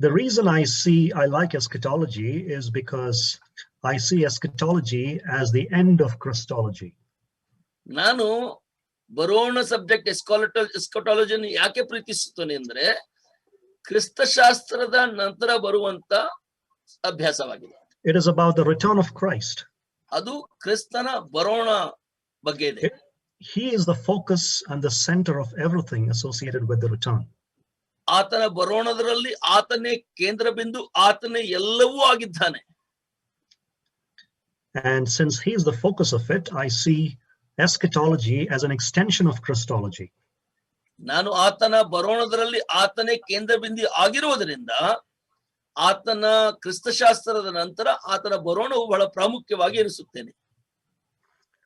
The reason I like eschatology is because I see eschatology as the end of Christology. ನಾನು ಬರೋಣ subject ಎಸ್ಕಟಾಲಜಿಯನ್ನು ಯಾಕೆ ಪ್ರೀತಿಸುತ್ತೇನೆ ಅಂದ್ರೆ ಕ್ರಿಸ್ತಶಾಸ್ತ್ರದ ನಂತರ ಬರುವಂತ ಅಭ್ಯಾಸವಾಗಿದೆ. It is about the return of Christ. ಅದು ಕ್ರಿಸ್ತನ ಬರೋಣ ಬಗ್ಗೆ ಇದೆ. He is the focus and the center of everything associated with the return. ಆತನ ಬರೋಣದಲ್ಲಿ ಆತನೇ ಕೇಂದ್ರ ಬಿಂದು, ಆತನೇ ಎಲ್ಲವೂ ಆಗಿದ್ದಾನೆ. And since he is the focus of it, I see eschatology as an extension of Christology. ನಾನು ಆತನ ಬರೋಣದಲ್ಲಿ ಆತನೇ ಕೇಂದ್ರ ಬಿಂದು ಆಗಿರುವುದರಿಂದ ಆತನ ಕ್ರಿಸ್ತಶಾಸ್ತ್ರದ ನಂತರ ಆತನ ಬರೋಣವು ಬಹಳ ಪ್ರಾಮುಖ್ಯವಾಗಿ ಎನಿಸುತ್ತೇನೆ.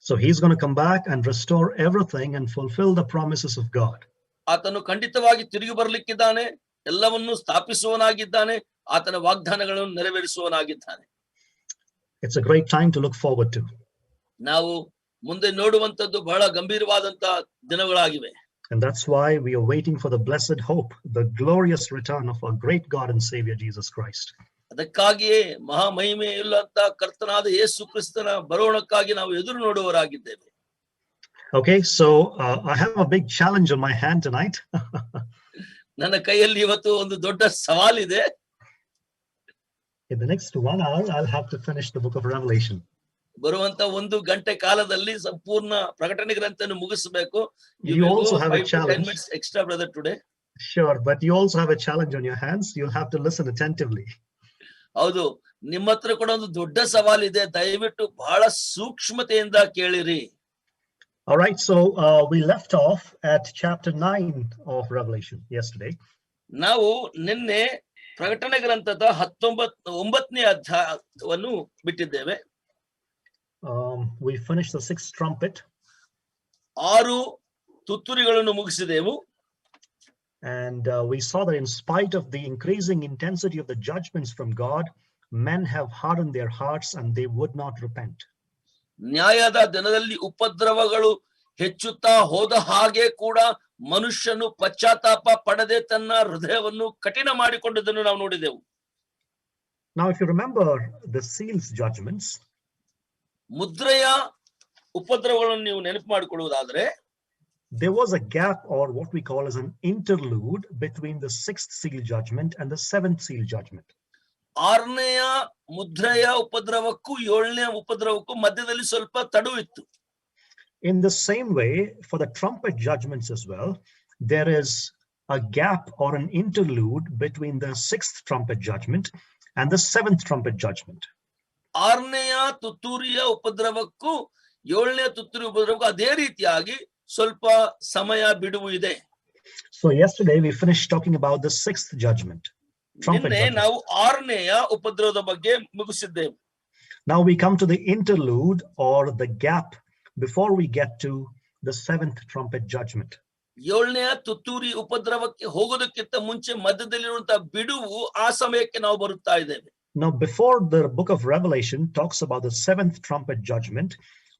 So he's going to come back and restore everything and fulfill the promises of God. ಆತನು ಖಂಡಿತವಾಗಿ ತಿರುಗಿ ಬರಲಿಕ್ಕಿದ್ದಾನೆ, ಎಲ್ಲವನ್ನೂ ಸ್ಥಾಪಿಸುವನಾಗಿದ್ದಾನೆ, ಆತನ ವಾಗ್ದಾನಗಳನ್ನು ನೆರವೇರಿಸುವನಾಗಿದ್ದಾನೆ. It's a great time to look forward to. ನಾವು ಮುಂದೆ ನೋಡುವಂತದ್ದು ಬಹಳ ಗಂಭೀರವಾದಂತ ದಿನಗಳಾಗಿವೆ. And that's why we are waiting for the blessed hope, the glorious return of our great God and Savior Jesus Christ. ಅದಕ್ಕಾಗಿಯೇ ಮಹಾ ಮಹಿಮೆ ಇಲ್ಲಂತ ಕರ್ತನಾದ ಯೇಸು ಕ್ರಿಸ್ತನ ಬರೋಣಕ್ಕಾಗಿ ನಾವು ಎದುರು ನೋಡುವವರಾಗಿದ್ದೇವೆ. Okay, so I have a big challenge on my hand tonight. ನನ್ನ ಕೈಯಲ್ಲಿ ಇವತ್ತು ಒಂದು ದೊಡ್ಡ ಸವಾಲಿದೆ. In the next 1 hour, I'll have to finish the book of Revelation. ಬರುವಂತ 1 ಗಂಟೆ ಕಾಲದಲ್ಲಿ ಸಂಪೂರ್ಣ ಪ್ರಕಟಣೆ ಗ್ರಂಥವನ್ನು ಮುಗಿಸಬೇಕು. You also have a challenge. 10 minutes extra, brother, today. Sure, but you also have a challenge on your hands. You'll have to listen attentively. ಹೌದು, ನಿಮ್ಮ ಹತ್ರ ಕೂಡ ಒಂದು ದೊಡ್ಡ ಸವಾಲಿದೆ. ದಯವಿಟ್ಟು ಬಹಳ ಸೂಕ್ಷ್ಮತೆಯಿಂದ ಕೇಳಿರಿ. All right, so we left off at chapter 9 of Revelation yesterday. ನಾವು ನಿನ್ನೆ ಪ್ರಕಟಣೆ ಗ್ರಂಥದ 19ನೇ ಅಧ್ಯಾಯವನ್ನು ಬಿಟ್ಟಿದ್ದೇವೆ. We finished the 6th trumpet. 6 ತುತ್ತೂರಿಗಳನ್ನು ಮುಗಿಸಿದೆವು. And we saw that in spite of the increasing intensity of the judgments from God, men have hardened their hearts and they would not repent. ನ್ಯಾಯದ ದಿನದಲ್ಲಿ ಉಪದ್ರವಗಳು ಹೆಚ್ಚುತ್ತಾ ಹೋದ ಹಾಗೆ ಕೂಡ ಮನುಷ್ಯನು ಪಶ್ಚಾತ್ತಾಪ ಪಡದೆ ತನ್ನ ಹೃದಯವನ್ನು ಕಠಿಣ ಮಾಡಿಕೊಂಡದನ್ನು ನಾವು ನೋಡಿದೆವು. Now, if you remember the seals judgments, ಮುದ್ರೆಯ ಉಪದ್ರವಗಳನ್ನು ನೀವು ನೆನಪು ಮಾಡಿಕೊಳ್ಳುವುದಾದ್ರೆ, there was a gap, or what we call as an interlude, between the 6th seal judgment and the 7th seal judgment. 6ನೆಯ ಮುದ್ರೆಯ ಉಪದ್ರವಕ್ಕೂ 7ನೇ ಉಪದ್ರವಕ್ಕೂ ಮಧ್ಯದಲ್ಲಿ ಸ್ವಲ್ಪ ತಡವಿತ್ತು. In the same way, for the trumpet judgments as well, there is a gap or an interlude between the 6th trumpet judgment and the 7th trumpet judgment. 6ನೆಯ ತುತ್ತೂರಿಯ ಉಪದ್ರವಕ್ಕೂ 7ನೇ ತುತ್ತೂರಿ ಉಪದ್ರವಕ್ಕೂ ಅದೇ ರೀತಿಯಾಗಿ ಸ್ವಲ್ಪ ಸಮಯ ಬಿಡುವು ಇದೆ. So yesterday we finished talking about the 6th judgment. ನಿನ್ನೆ ನಾವು 6ನೆಯ ಉಪದ್ರವದ ಬಗ್ಗೆ ಮುಗಿಸಿದ್ದೇವೆ. Now we come to the interlude, or the gap, before we get to the 7th trumpet judgment. 7ನೆಯ ತುತ್ತೂರಿ ಉಪದ್ರವಕ್ಕೆ ಹೋಗೋದಕ್ಕಿಂತ ಮುಂಚೆ ಮಧ್ಯದಲ್ಲಿರುವಂತಹ ಬಿಡುವು, ಆ ಸಮಯಕ್ಕೆ ನಾವು ಬರುತ್ತಾ ಇದ್ದೇವೆ. Now, before the book of Revelation talks about the 7th trumpet judgment,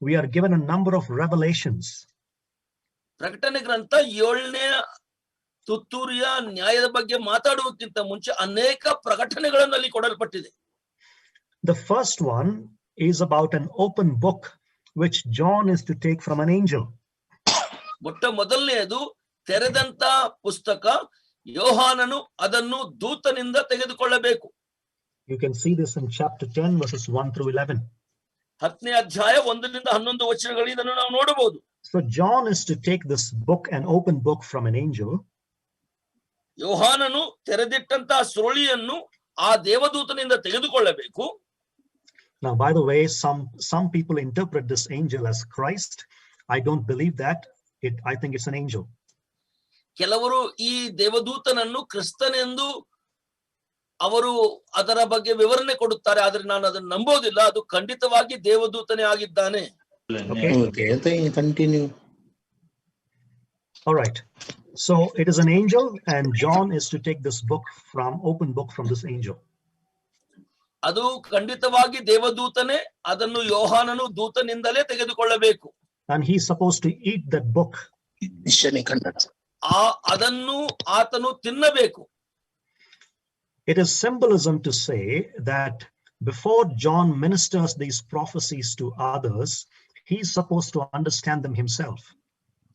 we are given a number of revelations. ಪ್ರಕಟಣೆ ಗ್ರಂಥ 7ನೇ ತುತ್ತೂರಿಯ ನ್ಯಾಯದ ಬಗ್ಗೆ ಮಾತಾಡುವುದಕ್ಕಿಂತ ಮುಂಚೆ ಅನೇಕ ಪ್ರಕಟಣೆಗಳನ್ನು ಅಲ್ಲಿ ಕೊಡಲ್ಪಟ್ಟಿದೆ. The first one is about an open book which John is to take from an angel. ಮೊಟ್ಟ ಮೊದಲನೆಯದು ತೆರೆದಂತ ಪುಸ್ತಕ, ಯೋಹಾನನು ಅದನ್ನು ದೂತನಿಂದ ತೆಗೆದುಕೊಳ್ಳಬೇಕು. You can see this in chapter 10 verses 1 through 11. 10ನೇ ಅಧ್ಯಾಯ 1ರಿಂದ 11 ವಚನಗಳಲ್ಲಿ ಇದನ್ನು ನಾವು ನೋಡಬಹುದು. So John is to take this book, an open book, from an angel. ಯೋಹಾನನು ತೆರೆದಿಟ್ಟಂತಹ ಸುರುಳಿಯನ್ನು ಆ ದೇವದೂತನಿಂದ ತೆಗೆದುಕೊಳ್ಳಬೇಕು. Now, by the way, some people interpret this angel as Christ. I don't believe that. I think it's an angel. ಕೆಲವರು ಈ ದೇವದೂತನನ್ನು ಕ್ರಿಸ್ತನೆಂದು ಅವರು ಅದರ ಬಗ್ಗೆ ವಿವರಣೆ ಕೊಡುತ್ತಾರೆ, ಆದ್ರೆ ನಾನು ಅದನ್ನು ನಂಬೋದಿಲ್ಲ. ಅದು ಖಂಡಿತವಾಗಿ ದೇವದೂತನೇ ಆಗಿದ್ದಾನೆ. Okay, continue. All right. So it is an angel, and John is to take this book open book from this angel. ಅದು ಖಂಡಿತವಾಗಿ ದೇವದೂತನೇ, ಅದನ್ನು ಯೋಹಾನನು ದೂತನಿಂದಲೇ ತೆಗೆದುಕೊಳ್ಳಬೇಕು. And he's supposed to eat that book. ಅದನ್ನು ಆತನು ತಿನ್ನಬೇಕು. It is symbolism to say that before John ministers these prophecies to others, he's supposed to understand them himself.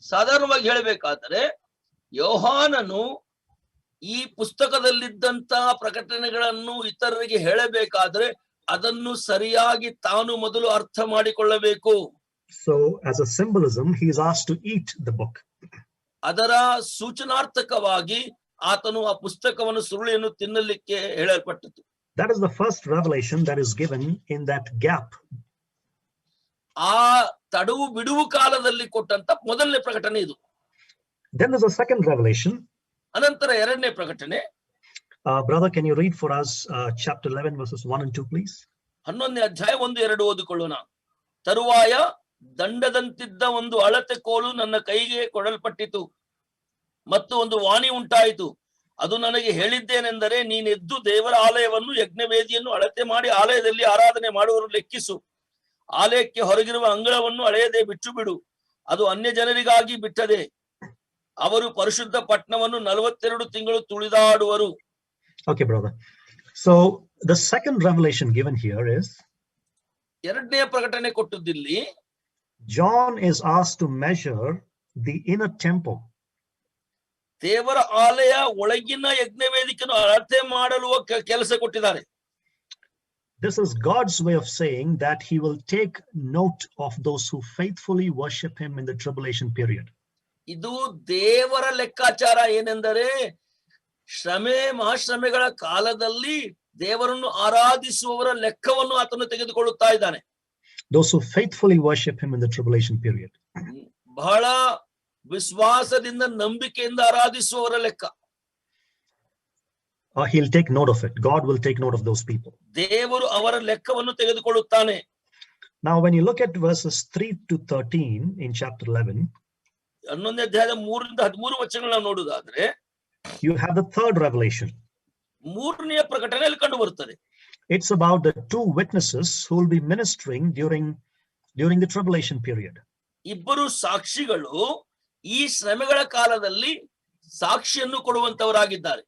ಸಾಧಾರಣವಾಗಿ ಹೇಳಬೇಕಾದರೆ ಯೋಹಾನನು ಈ ಪುಸ್ತಕದಲ್ಲಿದ್ದಂತಹ ಪ್ರಕಟಣೆಗಳನ್ನು ಇತರರಿಗೆ ಹೇಳಬೇಕಾದ್ರೆ ಅದನ್ನು ಸರಿಯಾಗಿ ತಾನು ಮೊದಲು ಅರ್ಥ ಮಾಡಿಕೊಳ್ಳಬೇಕು. So as a symbolism, he is asked to eat the book. ಅದರ ಸೂಚನಾರ್ಥಕವಾಗಿ ಆತನು ಆ ಪುಸ್ತಕವನ್ನು ಸುರುಳಿಯನ್ನು ತಿನ್ನಲಿಕ್ಕೆ ಹೇಳಲ್ಪಟ್ಟಿತು. That is the first revelation that is given in that gap. ಆ ತಡವು ಬಿಡುವು ಕಾಲದಲ್ಲಿ ಕೊಟ್ಟಂತ ಮೊದಲನೇ ಪ್ರಕಟಣೆ ಇದು. Then there's a second revelation. ಅನಂತರ ಎರಡನೇ ಪ್ರಕಟಣೆ. Brother, can you read for us chapter 11 verses 1 and 2, please? 11ನೇ ಅಧ್ಯಾಯ 1-2 ಓದಿಕೊಳ್ಳೋಣ. ತರುವಾಯ ದಂಡದಂತಿದ್ದ ಒಂದು ಅಳತೆ ಕೋಲು ನನ್ನ ಕೈಗೆ ಕೊಡಲ್ಪಟ್ಟಿತು ಮತ್ತು ಒಂದು ವಾಣಿ ಉಂಟಾಯಿತು. ಅದು ನನಗೆ ಹೇಳಿದ್ದೇನೆಂದರೆ, ನೀನೆದ್ದು ದೇವರ ಆಲಯವನ್ನು ಯಜ್ಞವೇದಿಯನ್ನು ಅಳತೆ ಮಾಡಿ ಆಲಯದಲ್ಲಿ ಆರಾಧನೆ ಮಾಡುವರು ಲೆಕ್ಕಿಸು. ಆಲಯಕ್ಕೆ ಹೊರಗಿರುವ ಅಂಗಳವನ್ನು ಅಳೆಯದೆ ಬಿಟ್ಟು ಬಿಡು. ಅದು ಅನ್ಯ ಜನರಿಗಾಗಿ ಬಿಟ್ಟದೆ. ಅವರು ಪರಿಶುದ್ಧ ಪಟ್ಟಣವನ್ನು 42 ತಿಂಗಳು ತುಳಿದಾಡುವರು. Okay, brother. So the second revelation given here is ಎರಡನೇ ಪ್ರಕಟಣೆ ಕೊಟ್ಟದ್ದಿಲ್ಲಿ John is asked to measure the inner temple. ದೇವರ ಆಲಯ ಒಳಗಿನ ಯಜ್ಞವೇದಿಕೆಯನ್ನು ಅಳತೆ ಮಾಡಲು ಕೆಲಸ ಕೊಟ್ಟಿದ್ದಾರೆ. This is God's way of saying that he will take note of those who faithfully worship him in the tribulation period. ಇದು ದೇವರ ಲೆಕ್ಕಾಚಾರ ಏನೆಂದರೆ, ಶ್ರಮೆ ಮಹಾಶ್ರಮೆಗಳ ಕಾಲದಲ್ಲಿ ದೇವರನ್ನು ಆರಾಧಿಸುವವರ ಲೆಕ್ಕವನ್ನು ಆತನು ತೆಗೆದುಕೊಳ್ಳುತ್ತಾ ಇದ್ದಾನೆ. Those who faithfully worship him in the tribulation period. ಬಹಳ ವಿಶ್ವಾಸದಿಂದ ನಂಬಿಕೆಯಿಂದ ಆರಾಧಿಸುವವರ ಲೆಕ್ಕ. He'll take note of it. God will take note of those people. ದೇವರು ಅವರ ಲೆಕ್ಕವನ್ನು ತೆಗೆದುಕೊಳ್ಳುತ್ತಾನೆ. Now when you look at verses 3 to 13 in chapter 11, 11ನೇ ಅಧ್ಯಾಯದ 3-13 ವಚನಗಳನ್ನು ನೋಡುವುದಾದ್ರೆ, you have the third revelation. ಮೂರನೆಯ ಪ್ರಕಟಣೆಯಲ್ಲಿ ಕಂಡು ಬರುತ್ತದೆ. It's about the two witnesses who will be ministering during the tribulation period. ಇಬ್ಬರು ಸಾಕ್ಷಿಗಳು ಈ ಶ್ರಮೆಗಳ ಕಾಲದಲ್ಲಿ ಸಾಕ್ಷಿಯನ್ನು ಕೊಡುವಂತವರಾಗಿದ್ದಾರೆ.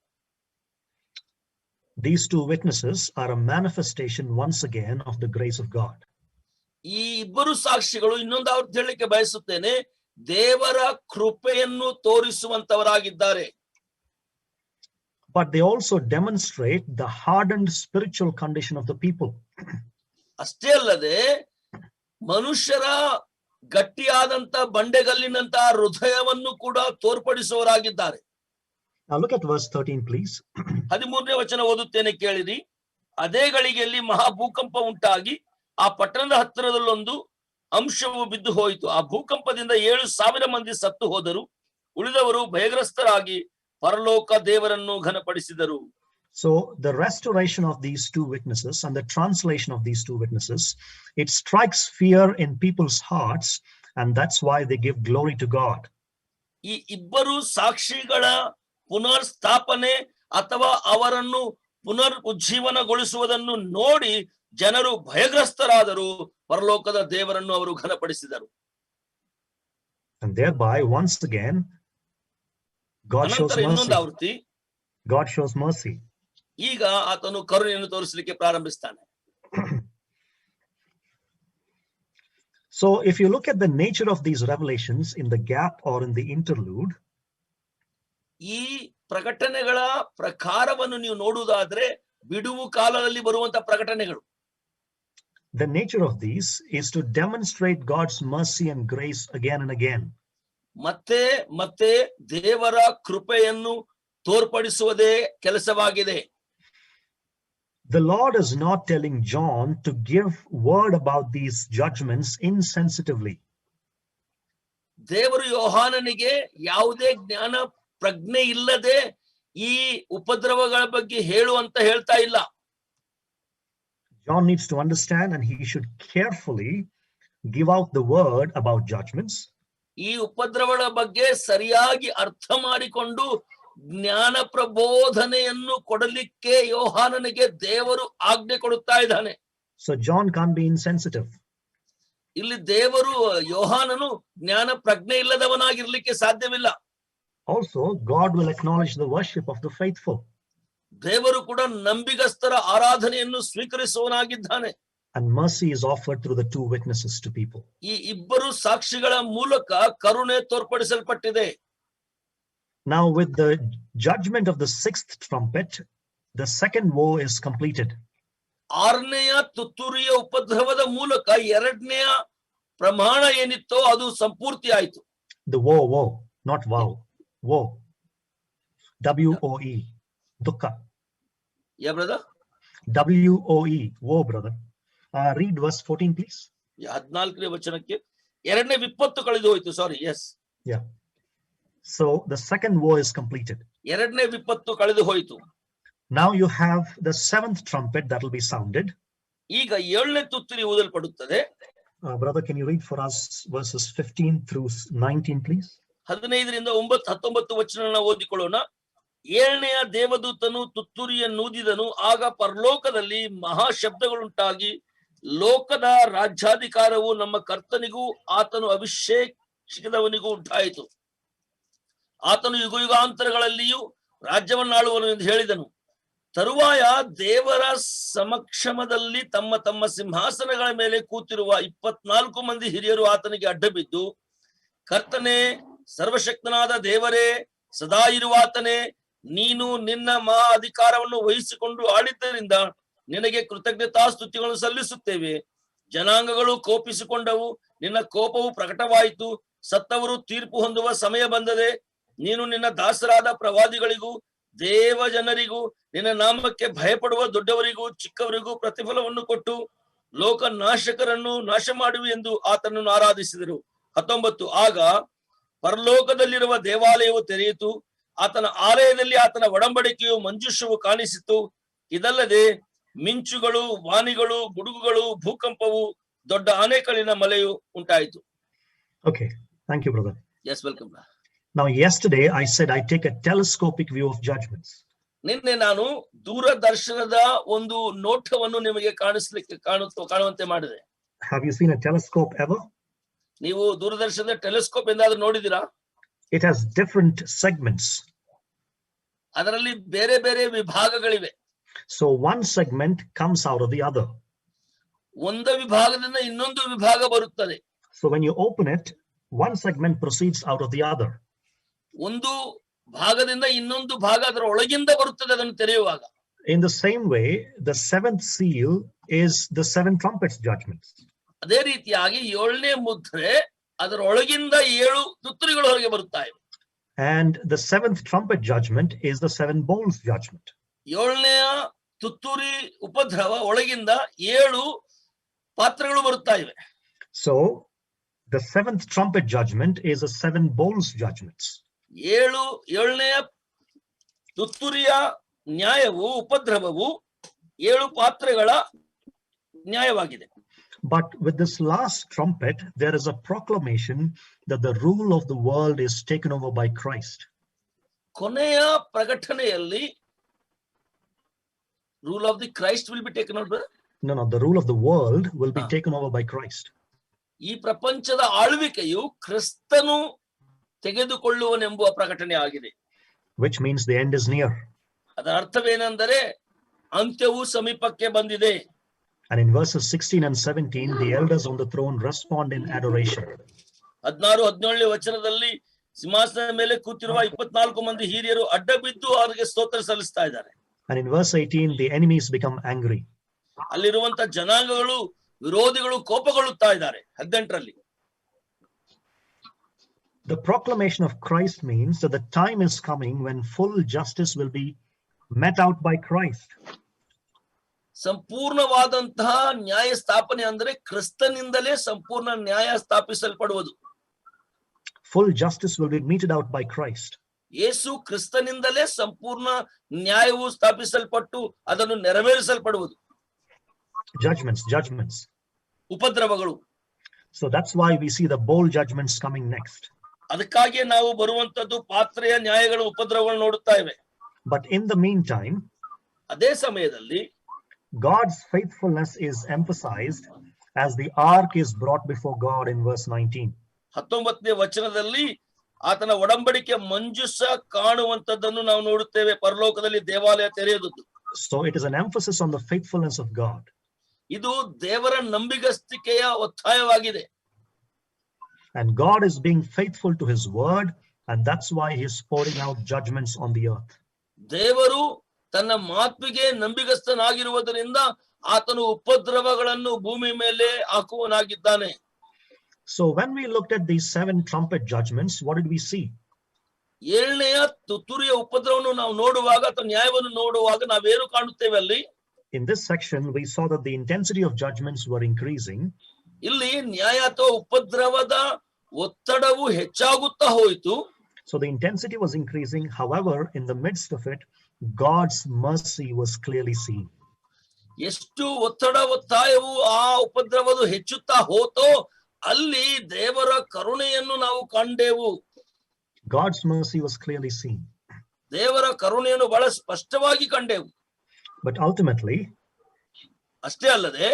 These two witnesses are a manifestation once again of the grace of God. ಈ ಇಬ್ಬರು ಸಾಕ್ಷಿಗಳು ಇನ್ನೊಂದು ಅವ್ರು ಹೇಳಲಿಕ್ಕೆ ಬಯಸುತ್ತೇನೆ, ದೇವರ ಕೃಪೆಯನ್ನು ತೋರಿಸುವಂತವರಾಗಿದ್ದಾರೆ. But they also demonstrate the hardened spiritual condition of the people. ಅಷ್ಟೇ ಅಲ್ಲದೆ ಮನುಷ್ಯರ ಗಟ್ಟಿಯಾದಂತ ಬಂಡೆಗಲ್ಲಿನಂತ ಹೃದಯವನ್ನು ಕೂಡ ತೋರ್ಪಡಿಸುವವರಾಗಿದ್ದಾರೆ. Now look at verse 13, please. 13ನೇ ವಚನ ಓದುತ್ತೇನೆ, ಕೇಳಿರಿ. ಅದೇ ಗಳಿಗೆಯಲ್ಲಿ ಮಹಾ ಭೂಕಂಪ ಉಂಟಾಗಿ ಆ ಪಟ್ಟಣದ ಹತ್ತಿರದಲ್ಲೊಂದು ಅಂಶವು ಬಿದ್ದು ಹೋಯಿತು. ಆ ಭೂಕಂಪದಿಂದ 7,000 ಮಂದಿ ಸತ್ತು ಹೋದರು. ಉಳಿದವರು ಭಯಗ್ರಸ್ತರಾಗಿ ಪರಲೋಕ ದೇವರನ್ನು ಘನಪಡಿಸಿದರು. So the restoration of these two witnesses and the translation of these two witnesses, it strikes fear in people's hearts, and that's why they give glory to God. ಈ ಇಬ್ಬರು ಸಾಕ್ಷಿಗಳ ಪುನರ್ ಸ್ಥಾಪನೆ ಅಥವಾ ಅವರನ್ನು ಪುನರ್ ಉಜ್ಜೀವನಗೊಳಿಸುವುದನ್ನು ನೋಡಿ ಜನರು ಭಯಗ್ರಸ್ತರಾದರು, ಪರಲೋಕದ ದೇವರನ್ನು ಅವರು ಘನಪಡಿಸಿದರು. And thereby once again God shows mercy. God shows mercy. ಈಗ ಆತನು ಕರುಣೆಯನ್ನು ತೋರಿಸಲಿಕ್ಕೆ ಪ್ರಾರಂಭಿಸ್ತಾನೆ. So if you look at the nature of these revelations in the gap or in the interlude, ಈ ಪ್ರಕಟಣೆಗಳ ಪ್ರಕಾರವನ್ನು ನೀವು ನೋಡುವುದಾದ್ರೆ ಬಿಡುವು ಕಾಲದಲ್ಲಿ ಬರುವಂತಹ ಪ್ರಕಟಣೆಗಳು, the nature of these is to demonstrate God's mercy and grace again and again. ಮತ್ತೆ ಮತ್ತೆ ದೇವರ ಕೃಪೆಯನ್ನು ತೋರ್ಪಡಿಸುವುದೇ ಕೆಲಸವಾಗಿದೆ. The Lord is not telling John to give word about these judgments insensitively. ದೇವರು ಯೋಹಾನನಿಗೆ ಯಾವುದೇ ಜ್ಞಾನ ಪ್ರಜ್ಞೆ ಇಲ್ಲದೆ ಈ ಉಪದ್ರವಗಳ ಬಗ್ಗೆ ಹೇಳು ಅಂತ ಹೇಳ್ತಾ ಇಲ್ಲ. John needs to understand, and he should carefully give out the word about judgments. ಈ ಉಪದ್ರವಗಳ ಬಗ್ಗೆ ಸರಿಯಾಗಿ ಅರ್ಥ ಮಾಡಿಕೊಂಡು ಜ್ಞಾನ ಪ್ರಬೋಧನೆಯನ್ನು ಕೊಡಲಿಕ್ಕೆ ಯೋಹಾನನಿಗೆ ದೇವರು ಆಜ್ಞೆ ಕೊಡುತ್ತಾ ಇದ್ದಾನೆ. So John can't be insensitive. ಇಲ್ಲಿ ದೇವರು ಯೋಹಾನನು ಜ್ಞಾನ ಪ್ರಜ್ಞೆ ಇಲ್ಲದವನಾಗಿರ್ಲಿಕ್ಕೆ ಸಾಧ್ಯವಿಲ್ಲ. Also, God will acknowledge the worship of the faithful. ದೇವರು ಕೂಡ ನಂಬಿಗಸ್ತರ ಆರಾಧನೆಯನ್ನು ಸ್ವೀಕರಿಸುವನಾಗಿದ್ದಾನೆ. And mercy is offered through the two witnesses to people. ಈ ಇಬ್ಬರು ಸಾಕ್ಷಿಗಳ ಮೂಲಕ ಕರುಣೆ ತೋರ್ಪಡಿಸಲ್ಪಟ್ಟಿದೆ. Now with the judgment of the sixth trumpet, the second woe is completed. ಆರನೆಯ ತುತ್ತೂರಿಯ ಉಪದ್ರವದ ಮೂಲಕ ಎರಡನೆಯ ಪ್ರಮಾಣ ಏನಿತ್ತೋ ಅದು ಸಂಪೂರ್ತಿ ಆಯಿತು. The woe, not wow. Woe. W-O-E. Dukkha. Yeah, brother? W-O-E. Woe, brother. Read verse 14, please. 14ನೇ ವಚನಕ್ಕೆ ಎರಡನೇ ವಿಪತ್ತು ಕಳೆದು ಹೋಯಿತು. ಸಾರಿ, S. Yeah. So the second woe is completed. ಎರಡನೇ ವಿಪತ್ತು ಕಳೆದು ಹೋಯಿತು. Now you have the seventh trumpet that will be sounded. ಈಗ ಏಳನೇ ತುತ್ತೂರಿ ಊದಲ್ಪಡುತ್ತದೆ. Brother, can you read for us verses 15 through 19, please? 15ರಿಂದ 19 ವಚನ ಓದಿಕೊಳ್ಳೋಣ. ಏಳನೆಯ ದೇವದೂತನು ತುತ್ತೂರಿಯನ್ನೂದಿದನು. ಆಗ ಪರಲೋಕದಲ್ಲಿ ಮಹಾಶಬ್ದಗಳುಂಟಾಗಿ ಲೋಕದ ರಾಜ್ಯಾಧಿಕಾರವು ನಮ್ಮ ಕರ್ತನಿಗೂ ಆತನು ಅಭಿಷೇಕಿಸಿದವನಿಗೂ ಉಂಟಾಯಿತು. ಆತನು ಯುಗಯುಗಾಂತರಗಳಲ್ಲಿಯೂ ರಾಜ್ಯವನ್ನಾಳುವನು ಎಂದು ಹೇಳಿದನು. ತರುವಾಯ ದೇವರ ಸಮಕ್ಷಮದಲ್ಲಿ ತಮ್ಮ ತಮ್ಮ ಸಿಂಹಾಸನಗಳ ಮೇಲೆ ಕೂತಿರುವ 24 ಮಂದಿ ಹಿರಿಯರು ಆತನಿಗೆ ಅಡ್ಡಬಿದ್ದು, ಕರ್ತನೇ, ಸರ್ವಶಕ್ತನಾದ ದೇವರೇ, ಸದಾ ಇರುವಾತನೇ, ನೀನು ನಿನ್ನ ಮಹಾ ಅಧಿಕಾರವನ್ನು ವಹಿಸಿಕೊಂಡು ಆಳಿದ್ದರಿಂದ ನಿನಗೆ ಕೃತಜ್ಞತಾ ಸ್ತುತಿಗಳನ್ನು ಸಲ್ಲಿಸುತ್ತೇವೆ. ಜನಾಂಗಗಳು ಕೋಪಿಸಿಕೊಂಡವು, ನಿನ್ನ ಕೋಪವು ಪ್ರಕಟವಾಯಿತು. ಸತ್ತವರು ತೀರ್ಪು ಹೊಂದುವ ಸಮಯ ಬಂದದೆ. ನೀನು ನಿನ್ನ ದಾಸರಾದ ಪ್ರವಾದಿಗಳಿಗೂ ದೇವ ಜನರಿಗೂ ನಿನ್ನ ನಾಮಕ್ಕೆ ಭಯಪಡುವ ದೊಡ್ಡವರಿಗೂ ಚಿಕ್ಕವರಿಗೂ ಪ್ರತಿಫಲವನ್ನು ಕೊಟ್ಟು ಲೋಕ ನಾಶಕರನ್ನು ನಾಶ ಮಾಡುವಿ ಎಂದು ಆತನನ್ನು ಆರಾಧಿಸಿದರು. 19 ಆಗ ಪರಲೋಕದಲ್ಲಿರುವ ದೇವಾಲಯವು ತೆರೆಯಿತು. ಆತನ ಆಲಯದಲ್ಲಿ ಆತನ ಒಡಂಬಡಿಕೆಯು ಮಂಜೂಷವು ಕಾಣಿಸಿತು. ಇದಲ್ಲದೆ ಮಿಂಚುಗಳು, ವಾಣಿಗಳು, ಗುಡುಗುಗಳು, ಭೂಕಂಪವು, ದೊಡ್ಡ ಆನೆಕಲ್ಲಿನ ಮಳೆಯು ಉಂಟಾಯಿತು. Okay, thank you, brother. Yes, welcome. Now yesterday I said I take a telescopic view of judgments. ನಿನ್ನೆ ನಾನು ದೂರದರ್ಶನದ ಒಂದು ನೋಟವನ್ನು ನಿಮಗೆ ಕಾಣುವಂತೆ ಮಾಡಿದೆ. Have you seen a telescope ever? ನೀವು ದೂರದರ್ಶನದ telescope ಎಂದಾದ್ರೂ ನೋಡಿದಿರಾ? It has different segments. ಅದರಲ್ಲಿ ಬೇರೆ ಬೇರೆ ವಿಭಾಗಗಳಿವೆ. So one segment comes out of the other. ಒಂದು ವಿಭಾಗದಿಂದ ಇನ್ನೊಂದು ವಿಭಾಗ ಬರುತ್ತದೆ. So when you open it, one segment proceeds out of the other. ಒಂದು ಭಾಗದಿಂದ ಇನ್ನೊಂದು ಭಾಗ ಅದರ ಒಳಗಿಂದ ಬರುತ್ತದೆ ಅದನ್ನು ತೆರೆಯುವಾಗ. In the same way, the seventh seal is the seven trumpets judgments. ಅದೇ ರೀತಿಯಾಗಿ ಏಳನೇ ಮುದ್ರೆ ಅದರ ಒಳಗಿಂದ 7 ತುತ್ತೂರಿಗಳು ಹೊರಗೆ ಬರುತ್ತವೆ. And the seventh trumpet judgment is the seven bowls judgment. ಏಳನೆಯ ತುತ್ತೂರಿ ಉಪದ್ರವ ಒಳಗಿಂದ 7 ಪಾತ್ರೆಗಳು ಬರುತ್ತಾ ಇವೆ. So the seventh trumpet judgment is a seven bowls judgments. ಏಳನೆಯ ತುತ್ತೂರಿಯ ನ್ಯಾಯವು ಉಪದ್ರವವು 7 ಪಾತ್ರೆಗಳ ನ್ಯಾಯವಾಗಿದೆ. But with this last trumpet, there is a proclamation that the rule of the world is taken over by Christ. ಕೊನೆಯ ಪ್ರಕಟಣೆಯಲ್ಲಿ rule of the Christ will be taken over. No, the rule of the world will be taken over by Christ. ಈ ಪ್ರಪಂಚದ ಆಳ್ವಿಕೆಯು ಕ್ರಿಸ್ತನು ತೆಗೆದುಕೊಳ್ಳುವನೆಂಬುವ ಪ್ರಕಟಣೆ ಆಗಿದೆ. Which means the end is near. ಅದರ ಅರ್ಥವೇನೆಂದರೆ ಅಂತ್ಯವು ಸಮೀಪಕ್ಕೆ ಬಂದಿದೆ. And in verses 16 and 17, the elders on the throne respond in adoration. 16-17 ವಚನದಲ್ಲಿ ಸಿಂಹಾಸನದ ಮೇಲೆ ಕೂತಿರುವ 24 ಮಂದಿ ಹಿರಿಯರು ಅಡ್ಡ ಬಿದ್ದು ಅವರಿಗೆ ಸ್ತೋತ್ರ ಸಲ್ಲಿಸ್ತಾ ಇದ್ದಾರೆ. And in verse 18, the enemies become angry. ಅಲ್ಲಿರುವಂತ ಜನಾಂಗಗಳು ವಿರೋಧಿಗಳು ಕೋಪಗೊಳ್ಳುತ್ತಾ ಇದ್ದಾರೆ. 18ರಲ್ಲಿ The proclamation of Christ means that the time is coming when full justice will be met out by Christ. ಸಂಪೂರ್ಣವಾದಂತಹ ನ್ಯಾಯ ಸ್ಥಾಪನೆ ಅಂದರೆ ಕ್ರಿಸ್ತನಿಂದಲೇ ಸಂಪೂರ್ಣ ನ್ಯಾಯ ಸ್ಥಾಪಿಸಲ್ಪಡುವುದು. Full justice will be meted out by Christ. ಯೇಸು ಕ್ರಿಸ್ತನಿಂದಲೇ ಸಂಪೂರ್ಣ ನ್ಯಾಯವು ಸ್ಥಾಪಿಸಲ್ಪಟ್ಟು ಅದನ್ನು ನೆರವೇರಿಸಲ್ಪಡುವುದು. Judgments. ಉಪದ್ರವಗಳು. So that's why we see the bowl judgments coming next. ಅದಕ್ಕಾಗಿ ನಾವು ಬರುವಂತದ್ದು ಪಾತ್ರೆಯ ನ್ಯಾಯಗಳು ಉಪದ್ರವಗಳು ನೋಡುತ್ತಾ ಇವೆ. But in the meantime, ಅದೇ ಸಮಯದಲ್ಲಿ God's faithfulness is emphasized as the ark is brought before God in verse 19. 19ನೇ ವಚನದಲ್ಲಿ ಆತನ ಒಡಂಬಡಿಕೆ ಮಂಜುಸ ಕಾಣುವಂತದ್ದನ್ನು ನಾವು ನೋಡುತ್ತೇವೆ ಪರಲೋಕದಲ್ಲಿ ದೇವಾಲಯ ತೆರೆಯುವುದು. So it is an emphasis on the faithfulness of God. ಇದು ದೇವರ ನಂಬಿಗಸ್ತಿಕೆಯ ಒತ್ತಾಯವಾಗಿದೆ. And God is being faithful to his word, and that's why he is pouring out judgments on the earth. ದೇವರು ತನ್ನ ಮಾತಿಗೆ ನಂಬಿಗಸ್ತನಾಗಿರುವುದರಿಂದ ಆತನು ಉಪದ್ರವಗಳನ್ನು ಭೂಮಿ ಮೇಲೆ ಹಾಕುವನಾಗಿದ್ದಾನೆ. So when we looked at these 7 trumpet judgments, what did we see? ಏಳನೆಯ ತುತ್ತೂರಿಯ ಉಪದ್ರವವನ್ನು ನಾವು ನೋಡುವಾಗ ಅಥವಾ ನ್ಯಾಯವನ್ನು ನೋಡುವಾಗ ನಾವೇನು ಕಾಣುತ್ತೇವೆ ಅಲ್ಲಿ? In this section, we saw that the intensity of judgments were increasing. ಇಲ್ಲಿ ನ್ಯಾಯ ಅಥವಾ ಉಪದ್ರವದ ಒತ್ತಡವು ಹೆಚ್ಚಾಗುತ್ತಾ ಹೋಯಿತು. So the intensity was increasing. However, in the midst of it, God's mercy was clearly seen. ಎಷ್ಟು ಒತ್ತಡ ಒತ್ತಾಯವು ಆ ಉಪದ್ರವದು ಹೆಚ್ಚುತ್ತಾ ಹೋತೋ ಅಲ್ಲಿ ದೇವರ ಕರುಣೆಯನ್ನು ನಾವು ಕಂಡೆವು. God's mercy was clearly seen. ದೇವರ ಕರುಣೆಯನ್ನು ಬಹಳ ಸ್ಪಷ್ಟವಾಗಿ ಕಂಡೆವು. But ultimately, ಅಷ್ಟೇ ಅಲ್ಲದೆ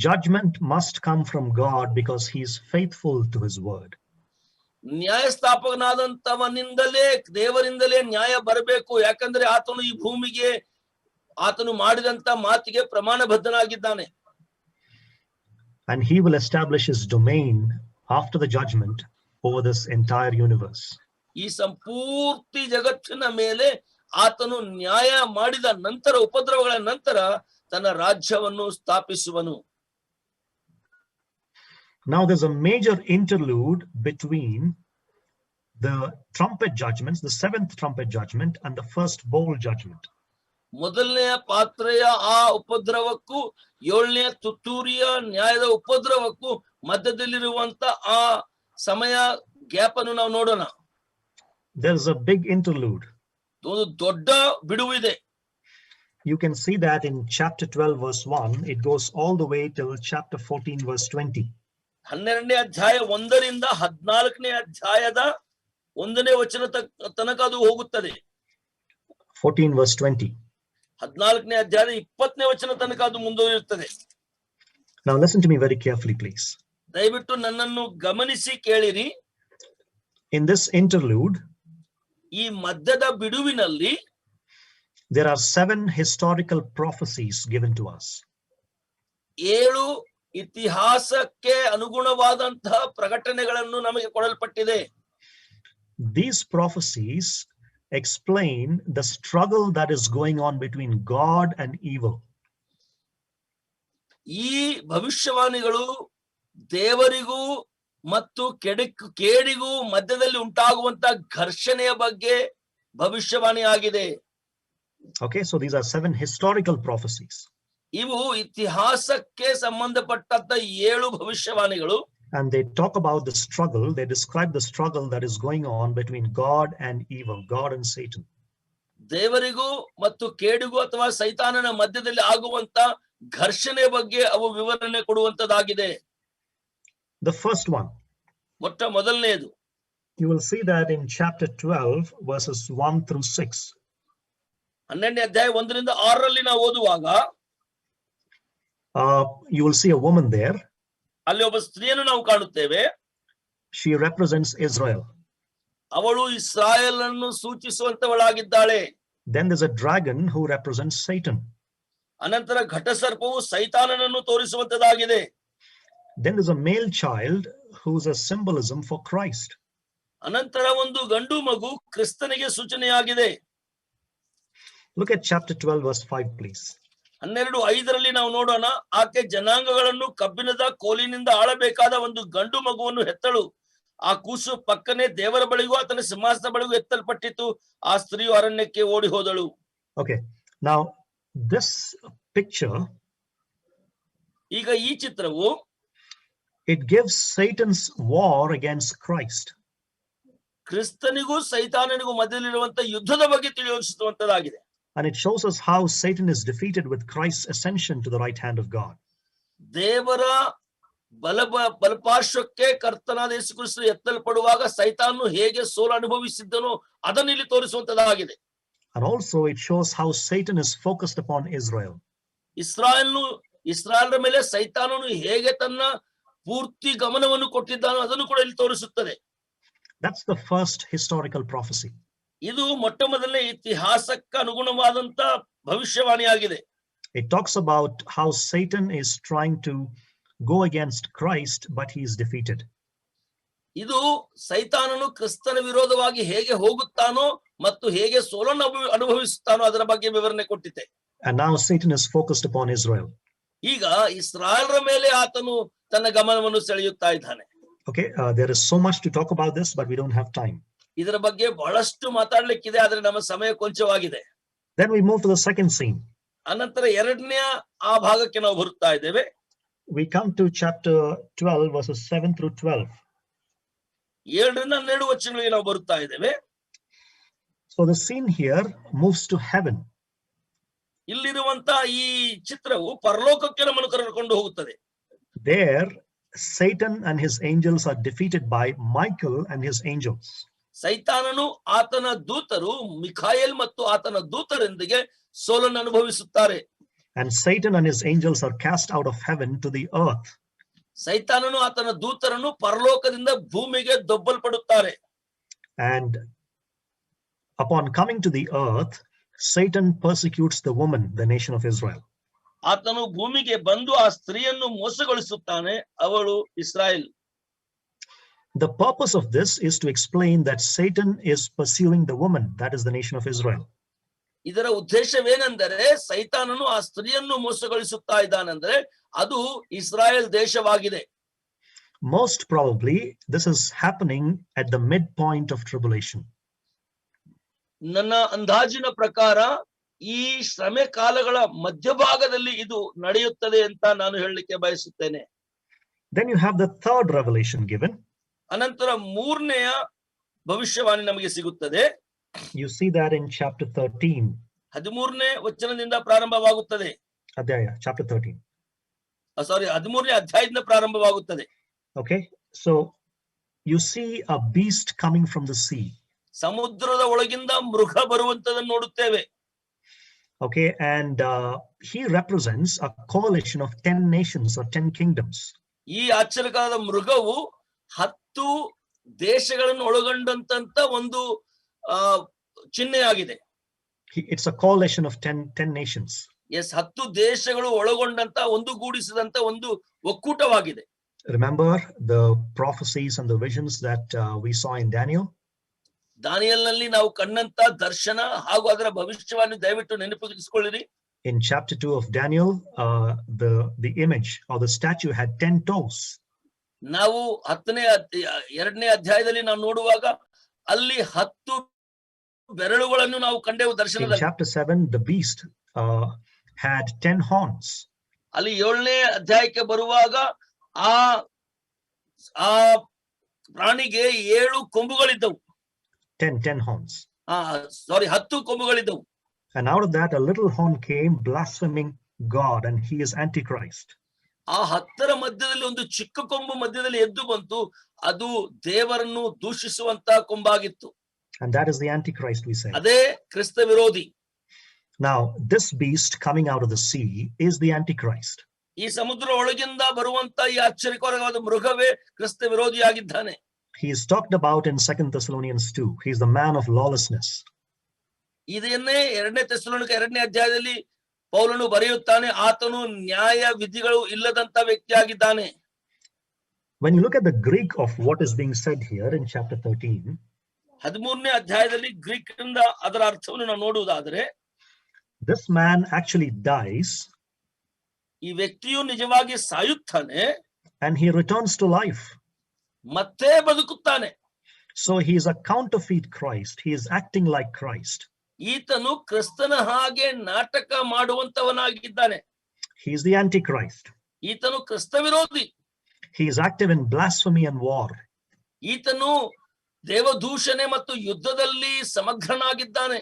judgment must come from God because he is faithful to his word. ನ್ಯಾಯಸ್ಥಾಪಕನಾದಂತವನಿಂದಲೇ ದೇವರಿಂದಲೇ ನ್ಯಾಯ ಬರಬೇಕು. ಯಾಕಂದ್ರೆ ಆತನು ಈ ಭೂಮಿಗೆ ಆತನು ಮಾಡಿದಂತ ಮಾತಿಗೆ ಪ್ರಮಾಣಬದ್ಧನಾಗಿದ್ದಾನೆ. And he will establish his domain after the judgment over this entire universe. ಈ ಸಂಪೂರ್ತಿ ಜಗತ್ತಿನ ಮೇಲೆ ಆತನು ನ್ಯಾಯ ಮಾಡಿದ ನಂತರ ಉಪದ್ರವಗಳ ನಂತರ ತನ್ನ ರಾಜ್ಯವನ್ನು ಸ್ಥಾಪಿಸುವನು. Now there's a major interlude between the trumpet judgments, the 7th trumpet judgment and the first bowl judgment. ಮೊದಲನೆಯ ಪಾತ್ರೆಯ ಆ ಉಪದ್ರವಕ್ಕೂ 7ನೇ ತುತ್ತೂರಿಯ ನ್ಯಾಯದ ಉಪದ್ರವಕ್ಕೂ ಮಧ್ಯದಲ್ಲಿರುವಂತ ಆ ಸಮಯ ಗ್ಯಾಪ್ ಅನ್ನು ನಾವು ನೋಡೋಣ. There's a big interlude. ಒಂದು ದೊಡ್ಡ ಬಿಡುವಿದೆ. You can see that in chapter 12 verse 1. It goes all the way till chapter 14 verse 20. 12ನೇ ಅಧ್ಯಾಯ 1ರಿಂದ 14ನೇ ಅಧ್ಯಾಯದ 1ನೇ ವಚನ ತನಕ ಅದು ಹೋಗುತ್ತದೆ. 14 verse 20. 14ನೇ ಅಧ್ಯಾಯದ 20ನೇ ವಚನ ತನಕ ಅದು ಮುಂದುವರಿಯುತ್ತದೆ. Now listen to me very carefully, please. ದಯವಿಟ್ಟು ನನ್ನನ್ನು ಗಮನಿಸಿ ಕೇಳಿರಿ. In this interlude, ಈ ಮಧ್ಯದ ಬಿಡುವಿನಲ್ಲಿ there are 7 historical prophecies given to us. 7 ಇತಿಹಾಸಕ್ಕೆ ಅನುಗುಣವಾದಂತಹ ಪ್ರಕಟಣೆಗಳನ್ನು ನಮಗೆ ಕೊಡಲ್ಪಟ್ಟಿದೆ. These prophecies explain the struggle that is going on between God and evil. ಈ ಭವಿಷ್ಯವಾಣಿಗಳು ದೇವರಿಗೂ ಮತ್ತು ಕೇಡಿಗೂ ಮಧ್ಯದಲ್ಲಿ ಉಂಟಾಗುವಂತ ಘರ್ಷಣೆಯ ಬಗ್ಗೆ ಭವಿಷ್ಯವಾಣಿ ಆಗಿದೆ. Okay, so these are 7 historical prophecies. ಇವು ಇತಿಹಾಸಕ್ಕೆ ಸಂಬಂಧಪಟ್ಟಂತ 7 ಭವಿಷ್ಯವಾಣಿಗಳು. And they talk about the struggle, they describe the struggle that is going on between God and evil, God and Satan. ದೇವರಿಗೂ ಮತ್ತು ಕೇಡಿಗೂ ಅಥವಾ ಸೈತಾನನ ಮಧ್ಯದಲ್ಲಿ ಆಗುವಂತ ಘರ್ಷಣೆ ಬಗ್ಗೆ ಅವು ವಿವರಣೆ ಕೊಡುವಂತದ್ದಾಗಿದೆ. The first one, ಮೊದಲನೆಯದು, you will see that in chapter 12 verses 1 through 6. 12ನೇ ಅಧ್ಯಾಯ 1ರಿಂದ 6ರಲ್ಲಿ ನಾವು ಓದುವಾಗ you will see a woman there. ಅಲ್ಲಿ ಒಬ್ಬ ಸ್ತ್ರೀಯನ್ನು ನಾವು ಕಾಣುತ್ತೇವೆ. She represents Israel. ಅವಳು ಇಸ್ರಾಯೇಲ್ ಅನ್ನು ಸೂಚಿಸುವಂತವಳಾಗಿದ್ದಾಳೆ. Then there's a dragon who represents Satan. ಅನಂತರ ಘಟಸರ್ಪವು ಸೈತಾನನನ್ನು ತೋರಿಸುವಂತದಾಗಿದೆ. Then there's a male child who's a symbolism for Christ. ಅನಂತರ ಒಂದು ಗಂಡು ಮಗು ಕ್ರಿಸ್ತನಿಗೆ ಸೂಚನೆಯಾಗಿದೆ. Look at chapter 12 verse 5 please. 12:5ರಲ್ಲಿ ನಾವು ನೋಡೋಣ. ಆಕೆ ಜನಾಂಗಗಳನ್ನು ಕಬ್ಬಿಣದ ಕೋಲಿನಿಂದ ಆಳಬೇಕಾದ ಒಂದು ಗಂಡು ಮಗುವನ್ನು ಹೆತ್ತಳು. ಆ ಕೂಸು ಪಕ್ಕನೆ ದೇವರ ಬಳಿಗೂ ಆತನ ಸಿಂಹಾಸನ ಬಳಿಗೂ ಎತ್ತಲ್ಪಟ್ಟಿತು. ಆ ಸ್ತ್ರೀಯು ಅರಣ್ಯಕ್ಕೆ ಓಡಿ ಹೋದಳು. Okay, now this picture, ಈಗ ಈ ಚಿತ್ರವು, it gives Satan's war against Christ. ಕ್ರಿಸ್ತನಿಗೂ ಸೈತಾನನಿಗೂ ಮಧ್ಯದಲ್ಲಿರುವಂತ ಯುದ್ಧದ ಬಗ್ಗೆ ತಿಳಿಸುವಂತದ್ದಾಗಿದೆ. And it shows us how Satan is defeated with Christ's ascension to the right hand of God. ದೇವರ ಬಲಪಾರ್ಶ್ವಕ್ಕೆ ಕರ್ತನಾದ ಯೇಸು ಕ್ರಿಸ್ತ ಎತ್ತಲ್ಪಡುವಾಗ ಸೈತಾನನು ಹೇಗೆ ಸೋಲು ಅನುಭವಿಸಿದ್ದನೋ ಅದನ್ನು ಇಲ್ಲಿ ತೋರಿಸುವಂತದ್ದಾಗಿದೆ. And also it shows how Satan is focused upon Israel. ಇಸ್ರಾಯೇಲರ ಮೇಲೆ ಸೈತಾನನು ಹೇಗೆ ತನ್ನ ಪೂರ್ತಿ ಗಮನವನ್ನು ಕೊಟ್ಟಿದ್ದಾನೋ ಅದನ್ನು ಕೂಡ ಇಲ್ಲಿ ತೋರಿಸುತ್ತದೆ. That's the first historical prophecy. ಇದು ಮೊಟ್ಟ ಮೊದಲನೇ ಇತಿಹಾಸಕ್ಕೆ ಅನುಗುಣವಾದಂತ ಭವಿಷ್ಯವಾಣಿಯಾಗಿದೆ. It talks about how Satan is trying to go against Christ, but he is defeated. ಇದು ಸೈತಾನನು ಕ್ರಿಸ್ತನ ವಿರೋಧವಾಗಿ ಹೇಗೆ ಹೋಗುತ್ತಾನೋ ಮತ್ತು ಹೇಗೆ ಸೋಲನ್ನು ಅನುಭವಿಸುತ್ತಾನೋ ಅದರ ಬಗ್ಗೆ ವಿವರಣೆ ಕೊಟ್ಟಿದೆ. And now Satan is focused upon Israel. ಈಗ ಇಸ್ರಾಯೇಲ್ರ ಮೇಲೆ ಆತನು ತನ್ನ ಗಮನವನ್ನು ಸೆಳೆಯುತ್ತಾ ಇದ್ದಾನೆ. Okay, there is so much to talk about this, but we don't have time. ಇದರ ಬಗ್ಗೆ ಬಹಳಷ್ಟು ಮಾತಾಡ್ಲಿಕ್ಕಿದೆ, ಆದ್ರೆ ನಮ್ಮ ಸಮಯ ಕೊಂಚವಾಗಿದೆ. Then we move to the second scene. ಅನಂತರ ಎರಡನೆಯ ಆ ಭಾಗಕ್ಕೆ ನಾವು ಬರುತ್ತಾ ಇದ್ದೇವೆ. We come to chapter 12, verses 7 through 12. 7ರಿಂದ 12 ವಚನಗಳಿಗೆ ನಾವು ಬರುತ್ತಾ ಇದ್ದೇವೆ. So the scene here moves to heaven. ಇಲ್ಲಿರುವಂತ ಈ ಚಿತ್ರವು ಪರಲೋಕಕ್ಕೆ ನಮ್ಮನ್ನು ಕರೆದುಕೊಂಡು ಹೋಗುತ್ತದೆ. There Satan and his angels are defeated by Michael and his angels. ಸೈತಾನನು ಆತನ ದೂತರು ಮಿಖಾಯೇಲ್ ಮತ್ತು ಆತನ ದೂತರೊಂದಿಗೆ ಸೋಲನ್ನು ಅನುಭವಿಸುತ್ತಾರೆ. And Satan and his angels are cast out of heaven to the earth. ಸೈತಾನನು ಆತನ ದೂತರನ್ನು ಪರಲೋಕದಿಂದ ಭೂಮಿಗೆ ದೊಬ್ಬಲ್ಪಡುತ್ತಾರೆ. And upon coming to the earth, Satan persecutes the woman, the nation of Israel. ಆತನು ಭೂಮಿಗೆ ಬಂದು ಆ ಸ್ತ್ರೀಯನ್ನು ಮೋಸಗೊಳಿಸುತ್ತಾನೆ, ಅವಳು Israel. The purpose of this is to explain that Satan is pursuing the woman, that is the nation of Israel. ಇದರ ಉದ್ದೇಶವೇನೆಂದರೆ ಸೈತಾನನು ಆ ಸ್ತ್ರೀಯನ್ನು ಮೋಸಗೊಳಿಸುತ್ತಾ ಇದ್ದಾನೆಂದರೆ ಅದು ಇಸ್ರಾಯೇಲ್ ದೇಶವಾಗಿದೆ. Most probably this is happening at the midpoint of tribulation. ನನ್ನ ಅಂದಾಜಿನ ಪ್ರಕಾರ ಈ ಶ್ರಮೆ ಕಾಲಗಳ ಮಧ್ಯಭಾಗದಲ್ಲಿ ಇದು ನಡೆಯುತ್ತದೆ ಅಂತ ನಾನು ಹೇಳಲಿಕ್ಕೆ ಬಯಸುತ್ತೇನೆ. Then you have the third revelation given. ಅನಂತರ ಮೂರನೆಯ ಭವಿಷ್ಯವಾಣಿ ನಮಗೆ ಸಿಗುತ್ತದೆ. You see that in chapter 13. 13ನೇ ವಚನದಿಂದ ಪ್ರಾರಂಭವಾಗುತ್ತದೆ. Adhyaya, chapter 13. 13ನೇ ಅಧ್ಯಾಯದಿಂದ ಪ್ರಾರಂಭವಾಗುತ್ತದೆ. Okay, so you see a beast coming from the sea. ಸಮುದ್ರದ ಒಳಗಿಂದ ಮೃಗ ಬರುವಂತದನ್ನು ನೋಡುತ್ತೇವೆ. Okay, and he represents a coalition of 10 nations or 10 kingdoms. ಈ ಆಶ್ಚರ್ಯಕರವಾದ ಮೃಗವು 10 ದೇಶಗಳನ್ನು ಒಳಗೊಂಡಂತ ಒಂದು ಚಿಹ್ನೆಯಾಗಿದೆ. It's a coalition of 10 nations. Yes, 10 ದೇಶಗಳು ಒಳಗೊಂಡಂತ ಒಂದು ಗೂಡಿಸಿದಂತ ಒಂದು ಒಕ್ಕೂಟವಾಗಿದೆ. Remember the prophecies and the visions that we saw in Daniel? ದಾನಿಯೇಲನಲ್ಲಿ ನಾವು ಕಂಡಂತ ದರ್ಶನ ಹಾಗೂ ಅದರ ಭವಿಷ್ಯವಾಣಿ ದಯವಿಟ್ಟು ನೆನಪಿಸಿಕೊಳ್ಳಿರಿ. In chapter 2 of Daniel, the image or the statue had 10 toes. ನಾವು 2ನೇ ಅಧ್ಯಾಯದಲ್ಲಿ ನಾವು ನೋಡುವಾಗ ಅಲ್ಲಿ 10 ಬೆರಳುಗಳನ್ನು ನಾವು ಕಂಡೆವು ದರ್ಶನದಲ್ಲಿ. In chapter 7, the beast had 10 horns. ಅಲ್ಲಿ 7ನೇ ಅಧ್ಯಾಯಕ್ಕೆ ಬರುವಾಗ ಆ ಪ್ರಾಣಿಗೆ 7 ಕೊಂಬುಗಳಿದ್ದವು. 10 horns. 10 ಕೊಂಬುಗಳಿದ್ದವು. And out of that a little horn came, blaspheming God, and he is Antichrist. ಆ 10ರ ಮಧ್ಯದಲ್ಲಿ ಒಂದು ಚಿಕ್ಕ ಕೊಂಬು ಮಧ್ಯದಲ್ಲಿ ಎದ್ದು ಬಂತು, ಅದು ದೇವರನ್ನು ದೂಷಿಸುವಂತ ಕೊಂಬಾಗಿತ್ತು. And that is the Antichrist, we say. ಅದೇ ಕ್ರಿಸ್ತ ವಿರೋಧಿ. Now this beast coming out of the sea is the Antichrist. ಈ ಸಮುದ್ರ ಒಳಗಿಂದ ಬರುವಂತ ಈ ಆಶ್ಚರ್ಯಕರವಾದ ಮೃಗವೇ ಕ್ರಿಸ್ತ ವಿರೋಧಿಯಾಗಿದ್ದಾನೆ. He is talked about in 2 Thessalonians 2. He is the man of lawlessness. ಇದನ್ನೇ 2ನೇ ಥೆಸಲೋನಿಕ 2ನೇ ಅಧ್ಯಾಯದಲ್ಲಿ ಪೌಲನು ಬರೆಯುತ್ತಾನೆ, ಆತನು ನ್ಯಾಯ ವಿಧಿಗಳು ಇಲ್ಲದಂತ ವ್ಯಕ್ತಿಯಾಗಿದ್ದಾನೆ. When you look at the Greek of what is being said here in chapter 13, 13ನೇ ಅಧ್ಯಾಯದಲ್ಲಿ ಗ್ರೀಕ್ ಇಂದ ಅದರ ಅರ್ಥವನ್ನು ನಾವು ನೋಡುವುದಾದರೆ, this man actually dies, ಈ ವ್ಯಕ್ತಿಯು ನಿಜವಾಗಿ ಸಾಯುತ್ತಾನೆ, and he returns to life. ಮತ್ತೆ ಬದುಕುತ್ತಾನೆ. So he is a counterfeit Christ. He is acting like Christ. ಈತನು ಕ್ರಿಸ್ತನ ಹಾಗೆ ನಾಟಕ ಮಾಡುವಂತವನಾಗಿದ್ದಾನೆ. He is the Antichrist. ಈತನು ಕ್ರಿಸ್ತ ವಿರೋಧಿ. He is active in blasphemy and war. ಈತನು ದೇವದೂಷಣೆ ಮತ್ತು ಯುದ್ಧದಲ್ಲಿ ಸಮಗ್ರನಾಗಿದ್ದಾನೆ.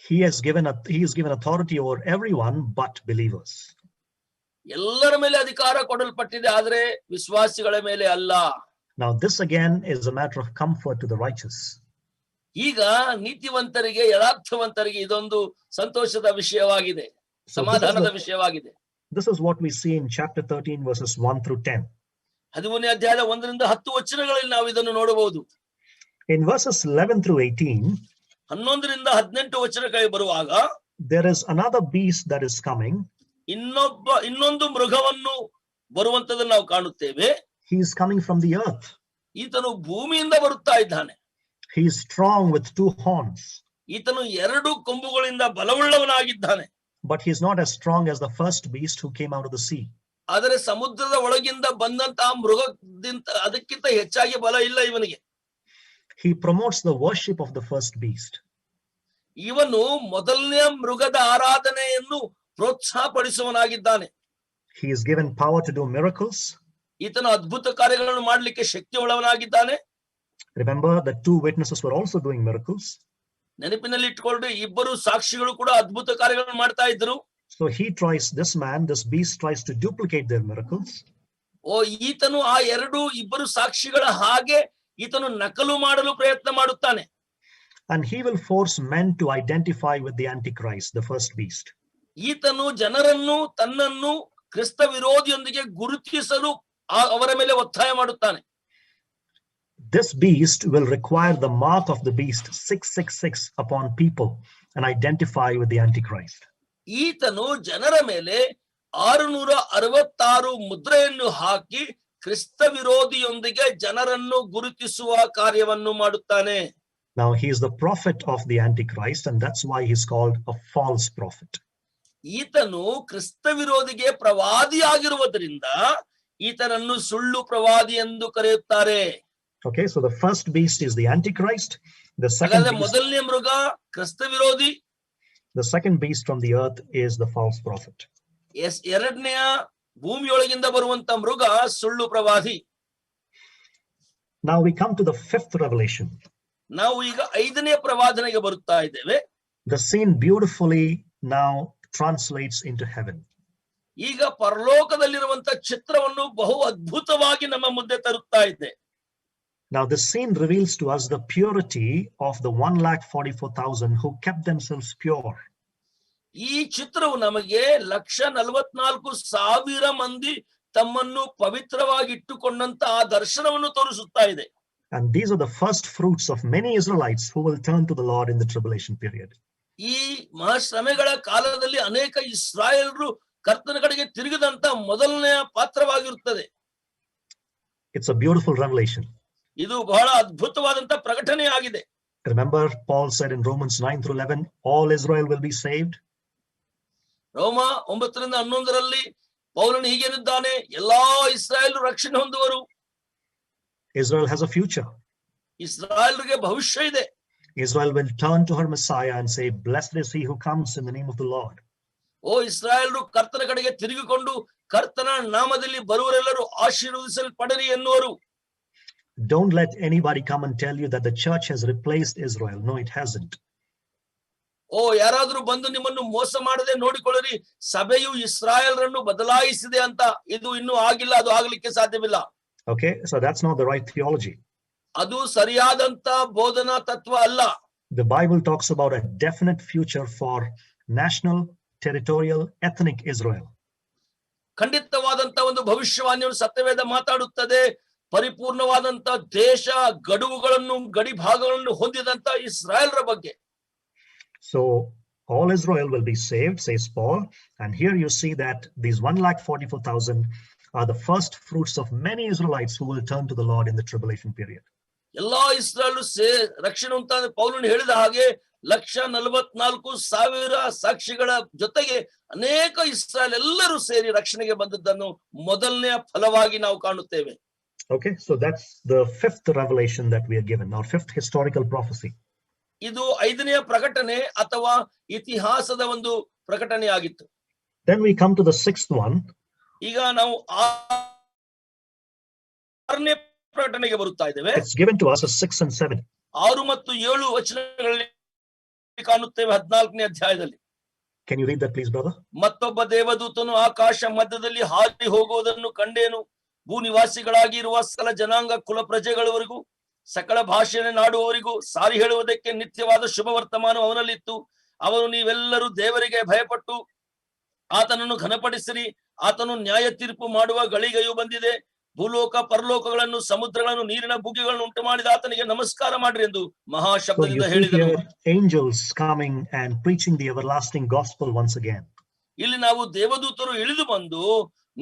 He is given authority over everyone but believers. ಎಲ್ಲರ ಮೇಲೆ ಅಧಿಕಾರ ಕೊಡಲ್ಪಟ್ಟಿದೆ, ಆದರೆ ವಿಶ್ವಾಸಿಗಳ ಮೇಲೆ ಅಲ್ಲ. Now this again is a matter of comfort to the righteous. ಈಗ ನೀತಿವಂತರಿಗೆ, ಯಥಾರ್ಥವಂತರಿಗೆ ಇದೊಂದು ಸಂತೋಷದ ವಿಷಯವಾಗಿದೆ, ಸಮಾಧಾನದ ವಿಷಯವಾಗಿದೆ. This is what we see in chapter 13 verses 1 through 10. 11ನೇ ಅಧ್ಯಾಯದ 1ರಿಂದ 10 ವಚನಗಳಲ್ಲಿ ನಾವು ಇದನ್ನು ನೋಡಬಹುದು. In verses 11 through 18, 11ರಿಂದ 18 ವಚನಗಳಿಗೆ ಬರುವಾಗ there is another beast that is coming. ಇನ್ನೊಂದು ಮೃಗವನ್ನು ಬರುವಂತದನ್ನು ನಾವು ಕಾಣುತ್ತೇವೆ. He is coming from the earth. ಈತನು ಭೂಮಿಯಿಂದ ಬರುತ್ತಾ ಇದ್ದಾನೆ. He is strong with 2 horns. ಈತನು 2 ಕೊಂಬುಗಳಿಂದ ಬಲವುಳ್ಳವನಾಗಿದ್ದಾನೆ. But he is not as strong as the first beast who came out of the sea. ಆದರೆ ಸಮುದ್ರದ ಒಳಗಿಂದ ಬಂದಂತಹ ಮೃಗದಿಂದ ಅದಕ್ಕಿಂತ ಹೆಚ್ಚಾಗಿ ಬಲ ಇಲ್ಲ ಇವನಿಗೆ. He promotes the worship of the first beast. ಇವನು ಮೊದಲನೇ ಮೃಗದ ಆರಾಧನೆಯನ್ನು ಪ್ರೋತ್ಸಾಹಪಡಿಸುವನಾಗಿದ್ದಾನೆ. He is given power to do miracles. ಈತನು ಅದ್ಭುತ ಕಾರ್ಯಗಳನ್ನು ಮಾಡಲಿಕ್ಕೆ ಶಕ್ತಿ ಉಳ್ಳವನಾಗಿದ್ದಾನೆ. Remember that 2 witnesses were also doing miracles. ನೆನಪಿನಲ್ಲಿ ಇಟ್ಕೊಳ್ಳಿ, 2 ಸಾಕ್ಷಿಗಳು ಕೂಡ ಅದ್ಭುತ ಕಾರ್ಯಗಳನ್ನು ಮಾಡ್ತಾ ಇದ್ರು. So this beast tries to duplicate their miracles. ಈತನು ಆ 2 ಸಾಕ್ಷಿಗಳ ಹಾಗೆ ಈತನು ನಕಲು ಮಾಡಲು ಪ್ರಯತ್ನ ಮಾಡುತ್ತಾನೆ. And he will force men to identify with the Antichrist, the first beast. ಈತನು ಜನರನ್ನು ತನ್ನನ್ನು ಕ್ರಿಸ್ತ ವಿರೋಧಿಯೊಂದಿಗೆ ಗುರುತಿಸಲು ಅವರ ಮೇಲೆ ಒತ್ತಾಯ ಮಾಡುತ್ತಾನೆ. This beast will require the mark of the beast 666 upon people and identify with the Antichrist. ಈತನು ಜನರ ಮೇಲೆ 666 ಮುದ್ರೆಯನ್ನು ಹಾಕಿ ಕ್ರಿಸ್ತ ವಿರೋಧಿಯೊಂದಿಗೆ ಜನರನ್ನು ಗುರುತಿಸುವ ಕಾರ್ಯವನ್ನು ಮಾಡುತ್ತಾನೆ. Now he is the prophet of the Antichrist, and that's why he's called a false prophet. ಈತನು ಕ್ರಿಸ್ತ ವಿರೋಧಿಗೆ ಪ್ರವಾದಿಯಾಗಿರುವುದರಿಂದ ಈತನನ್ನು ಸುಳ್ಳು ಪ್ರವಾದಿ ಎಂದು ಕರೆಯುತ್ತಾರೆ. Okay, so the first beast is the Antichrist. ಮೊದಲನೇ ಮೃಗ ಕ್ರಿಸ್ತ ವಿರೋಧಿ. The second beast from the earth is the false prophet. ಎರಡನೆಯ ಭೂಮಿಯೊಳಗಿಂದ ಬರುವಂತ ಮೃಗ ಸುಳ್ಳು ಪ್ರವಾದಿ. Now we come to the 5th revelation. ನಾವು ಈಗ 5ನೇ ಪ್ರವಾದನೆಗೆ ಬರುತ್ತಾ ಇದ್ದೇವೆ. The scene beautifully now translates into heaven. ಈಗ ಪರಲೋಕದಲ್ಲಿರುವಂತ ಚಿತ್ರವನ್ನು ಬಹು ಅದ್ಭುತವಾಗಿ ನಮ್ಮ ಮುಂದೆ ತರುತ್ತಾ ಇದೆ. Now this scene reveals to us the purity of the 1,44,000 who kept themselves pure. ಈ ಚಿತ್ರವು ನಮಗೆ 1,44,000 ಮಂದಿ ತಮ್ಮನ್ನು ಪವಿತ್ರವಾಗಿ ಇಟ್ಟುಕೊಂಡಂತ ಆ ದರ್ಶನವನ್ನು ತೋರಿಸುತ್ತಾ ಇದೆ. And these are the first fruits of many Israelites who will turn to the Lord in the tribulation period. ಈ ಮಹಾಶ್ರಮೆಗಳ ಕಾಲದಲ್ಲಿ ಅನೇಕ ಇಸ್ರಾಯೇಲರು ಕರ್ತನ ಕಡೆಗೆ ತಿರುಗಿದಂತ ಮೊದಲನೆಯ ಪಾತ್ರವಾಗಿರುತ್ತದೆ. It's a beautiful revelation. ಇದು ಬಹಳ ಅದ್ಭುತವಾದಂತ ಪ್ರಕಟಣೆ ಆಗಿದೆ. Remember, Paul said in Romans 9 through 11, all Israel will be saved. ರೋಮ 9ರಿಂದ 11ರಲ್ಲಿ ಪೌಲನು ಹೀಗೇನಿದ್ದಾನೆ, ಎಲ್ಲಾ ಇಸ್ರಾಯೇಲರು ರಕ್ಷಣೆ ಹೊಂದುವರು. Israel has a future. ಇಸ್ರಾಯೇಲರಿಗೆ ಭವಿಷ್ಯ ಇದೆ. Israel will turn to her Messiah and say, blessed is he who comes in the name of the Lord. ಇಸ್ರಾಯೇಲರು ಕರ್ತನ ಕಡೆಗೆ ತಿರುಗಿಕೊಂಡು ಕರ್ತನ ನಾಮದಲ್ಲಿ ಬರುವರೆಲ್ಲರೂ ಆಶೀರ್ವದಿಸಲ್ಪಡಲಿ ಎನ್ನುವರು. Don't let anybody come and tell you that the church has replaced Israel. No, it hasn't. ಯಾರಾದ್ರೂ ಬಂದು ನಿಮ್ಮನ್ನು ಮೋಸ ಮಾಡದೆ ನೋಡಿಕೊಳ್ಳಿರಿ, ಸಭೆಯು ಇಸ್ರಾಯೇಲರನ್ನು ಬದಲಾಯಿಸಿದೆ ಅಂತ. ಇದು ಇನ್ನೂ ಆಗಿಲ್ಲ, ಅದು ಆಗಲಿಕ್ಕೆ ಸಾಧ್ಯವಿಲ್ಲ. Okay, so that's not the right theology. ಅದು ಸರಿಯಾದಂತ ಬೋಧನಾ ತತ್ವ ಅಲ್ಲ. The Bible talks about a definite future for national, territorial, ethnic Israel. ಖಂಡಿತವಾದಂತ ಒಂದು ಭವಿಷ್ಯವಾಣಿಯನ್ನು ಸತ್ಯವೇದ ಮಾತಾಡುತ್ತದೆ. ಪರಿಪೂರ್ಣವಾದಂತ ದೇಶ, ಗಡುವುಗಳನ್ನು, ಗಡಿ ಭಾಗಗಳನ್ನು ಹೊಂದಿದಂತ ಇಸ್ರಾಯೇಲರ ಬಗ್ಗೆ. So all Israel will be saved, says Paul. And here you see that these 1,44,000 are the first fruits of many Israelites who will turn to the Lord in the tribulation period. ಎಲ್ಲಾ ಇಸ್ರಾಯೇಲರು ರಕ್ಷಣೆ ಅಂತ ಪೌಲನು ಹೇಳಿದ ಹಾಗೆ 1,44,000 ಸಾಕ್ಷಿಗಳ ಜೊತೆಗೆ ಅನೇಕ ಇಸ್ರಾಯೇಲ್ ಎಲ್ಲರೂ ಸೇರಿ ರಕ್ಷಣೆಗೆ ಬಂದದ್ದನ್ನು ಮೊದಲನೆಯ ಫಲವಾಗಿ ನಾವು ಕಾಣುತ್ತೇವೆ. Okay, so that's the 5th revelation that we are given, our 5th historical prophecy. ಇದು 5ನೆಯ ಪ್ರಕಟಣೆ ಅಥವಾ ಇತಿಹಾಸದ ಒಂದು ಪ್ರಕಟಣೆ ಆಗಿತ್ತು. Then we come to the 6th one. ಈಗ ನಾವು 6ನೇ ಪ್ರಕಟಣೆಗೆ ಬರುತ್ತಾ ಇದ್ದೇವೆ. It's given to us as 6 and 7. 6 ಮತ್ತು 7 ವಚನಗಳಲ್ಲಿ ಕಾಣುತ್ತೇವೆ 14ನೇ ಅಧ್ಯಾಯದಲ್ಲಿ. Can you read that please, brother? ಮತ್ತೊಬ್ಬ ದೇವದೂತನು ಆಕಾಶ ಮಧ್ಯದಲ್ಲಿ ಹಾರಿ ಹೋಗುವುದನ್ನು ಕಂಡೇನು. ಭೂನಿವಾಸಿಗಳಾಗಿ ಇರುವ ಸಕಲ ಜನಾಂಗ ಕುಲ ಪ್ರಜೆಗಳವರೆಗೂ ಸಕಲ ಭಾಷೆಯನ್ನಾಡುವವರಿಗೂ ಸಾರಿ ಹೇಳುವುದಕ್ಕೆ ನಿತ್ಯವಾದ ಶುಭ ವರ್ತಮಾನ ಅವನಲ್ಲಿತ್ತು. ಅವನು, ನೀವೆಲ್ಲರೂ ದೇವರಿಗೆ ಭಯಪಟ್ಟು ಆತನನ್ನು ಘನಪಡಿಸಿರಿ, ಆತನು ನ್ಯಾಯ ತೀರ್ಪು ಮಾಡುವ ಗಳಿಗೆಯು ಬಂದಿದೆ. ಭೂಲೋಕ ಪರಲೋಕಗಳನ್ನು ಸಮುದ್ರಗಳನ್ನು ನೀರಿನ ಬುಗ್ಗೆಗಳನ್ನು ಉಂಟು ಮಾಡಿದ ಆತನಿಗೆ ನಮಸ್ಕಾರ ಮಾಡ್ರಿ ಎಂದು So ಮಹಾಶಬ್ದದಿಂದ you see ಹೇಳಿದನು. here angels coming and preaching the everlasting gospel once again. ಇಲ್ಲಿ ನಾವು ದೇವದೂತರು ಇಳಿದು ಬಂದು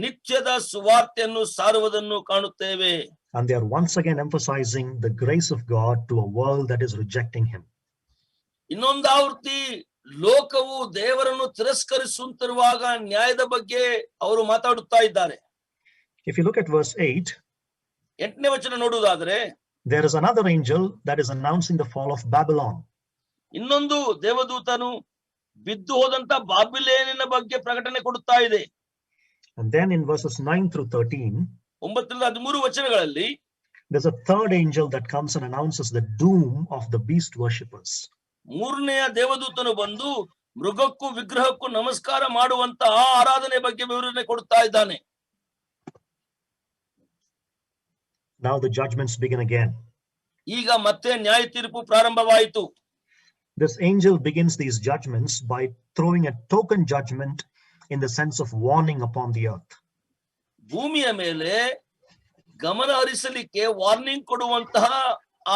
ನಿತ್ಯದ ಸುವಾರ್ತೆಯನ್ನು ಸಾರುವುದನ್ನು ಕಾಣುತ್ತೇವೆ. And they are once again emphasizing the grace of God to a world that is rejecting him. ಇನ್ನೊಂದಾವೃತ್ತಿ ಲೋಕವು ದೇವರನ್ನು ತಿರಸ್ಕರಿಸುತ್ತಿರುವಾಗ ನ್ಯಾಯದ ಬಗ್ಗೆ ಅವರು ಮಾತಾಡುತ್ತಾ ಇದ್ದಾರೆ. If you look at verse 8, 8ನೇ ವಚನ ನೋಡುವುದಾದ್ರೆ, there is another angel that is announcing the fall of Babylon. ಇನ್ನೊಂದು ದೇವದೂತನು ಬಿದ್ದು ಹೋದಂತ ಬಾಬಿಲೋನಿನ ಬಗ್ಗೆ ಪ್ರಕಟಣೆ ಕೊಡುತ್ತಾ ಇದೆ. And then in verses 9 through 13, 9ರಿಂದ 13 ವಚನಗಳಲ್ಲಿ there's a third angel that comes and announces the doom of the beast worshippers. ಮೂರನೆಯ ದೇವದೂತನು ಬಂದು ಮೃಗಕ್ಕೂ ವಿಗ್ರಹಕ್ಕೂ ನಮಸ್ಕಾರ ಮಾಡುವಂತ ಆ ಆರಾಧನೆ ಬಗ್ಗೆ ವಿವರಣೆ ಕೊಡುತ್ತಾ ಇದ್ದಾನೆ. Now the judgments begin again. ಈಗ ಮತ್ತೆ ನ್ಯಾಯ ತೀರ್ಪು ಪ್ರಾರಂಭವಾಯಿತು. This angel begins these judgments by throwing a token judgment in the sense of warning upon the earth. ಭೂಮಿಯ ಮೇಲೆ ಗಮನ ಹರಿಸಲಿಕ್ಕೆ ವಾರ್ನಿಂಗ್ ಕೊಡುವಂತಹ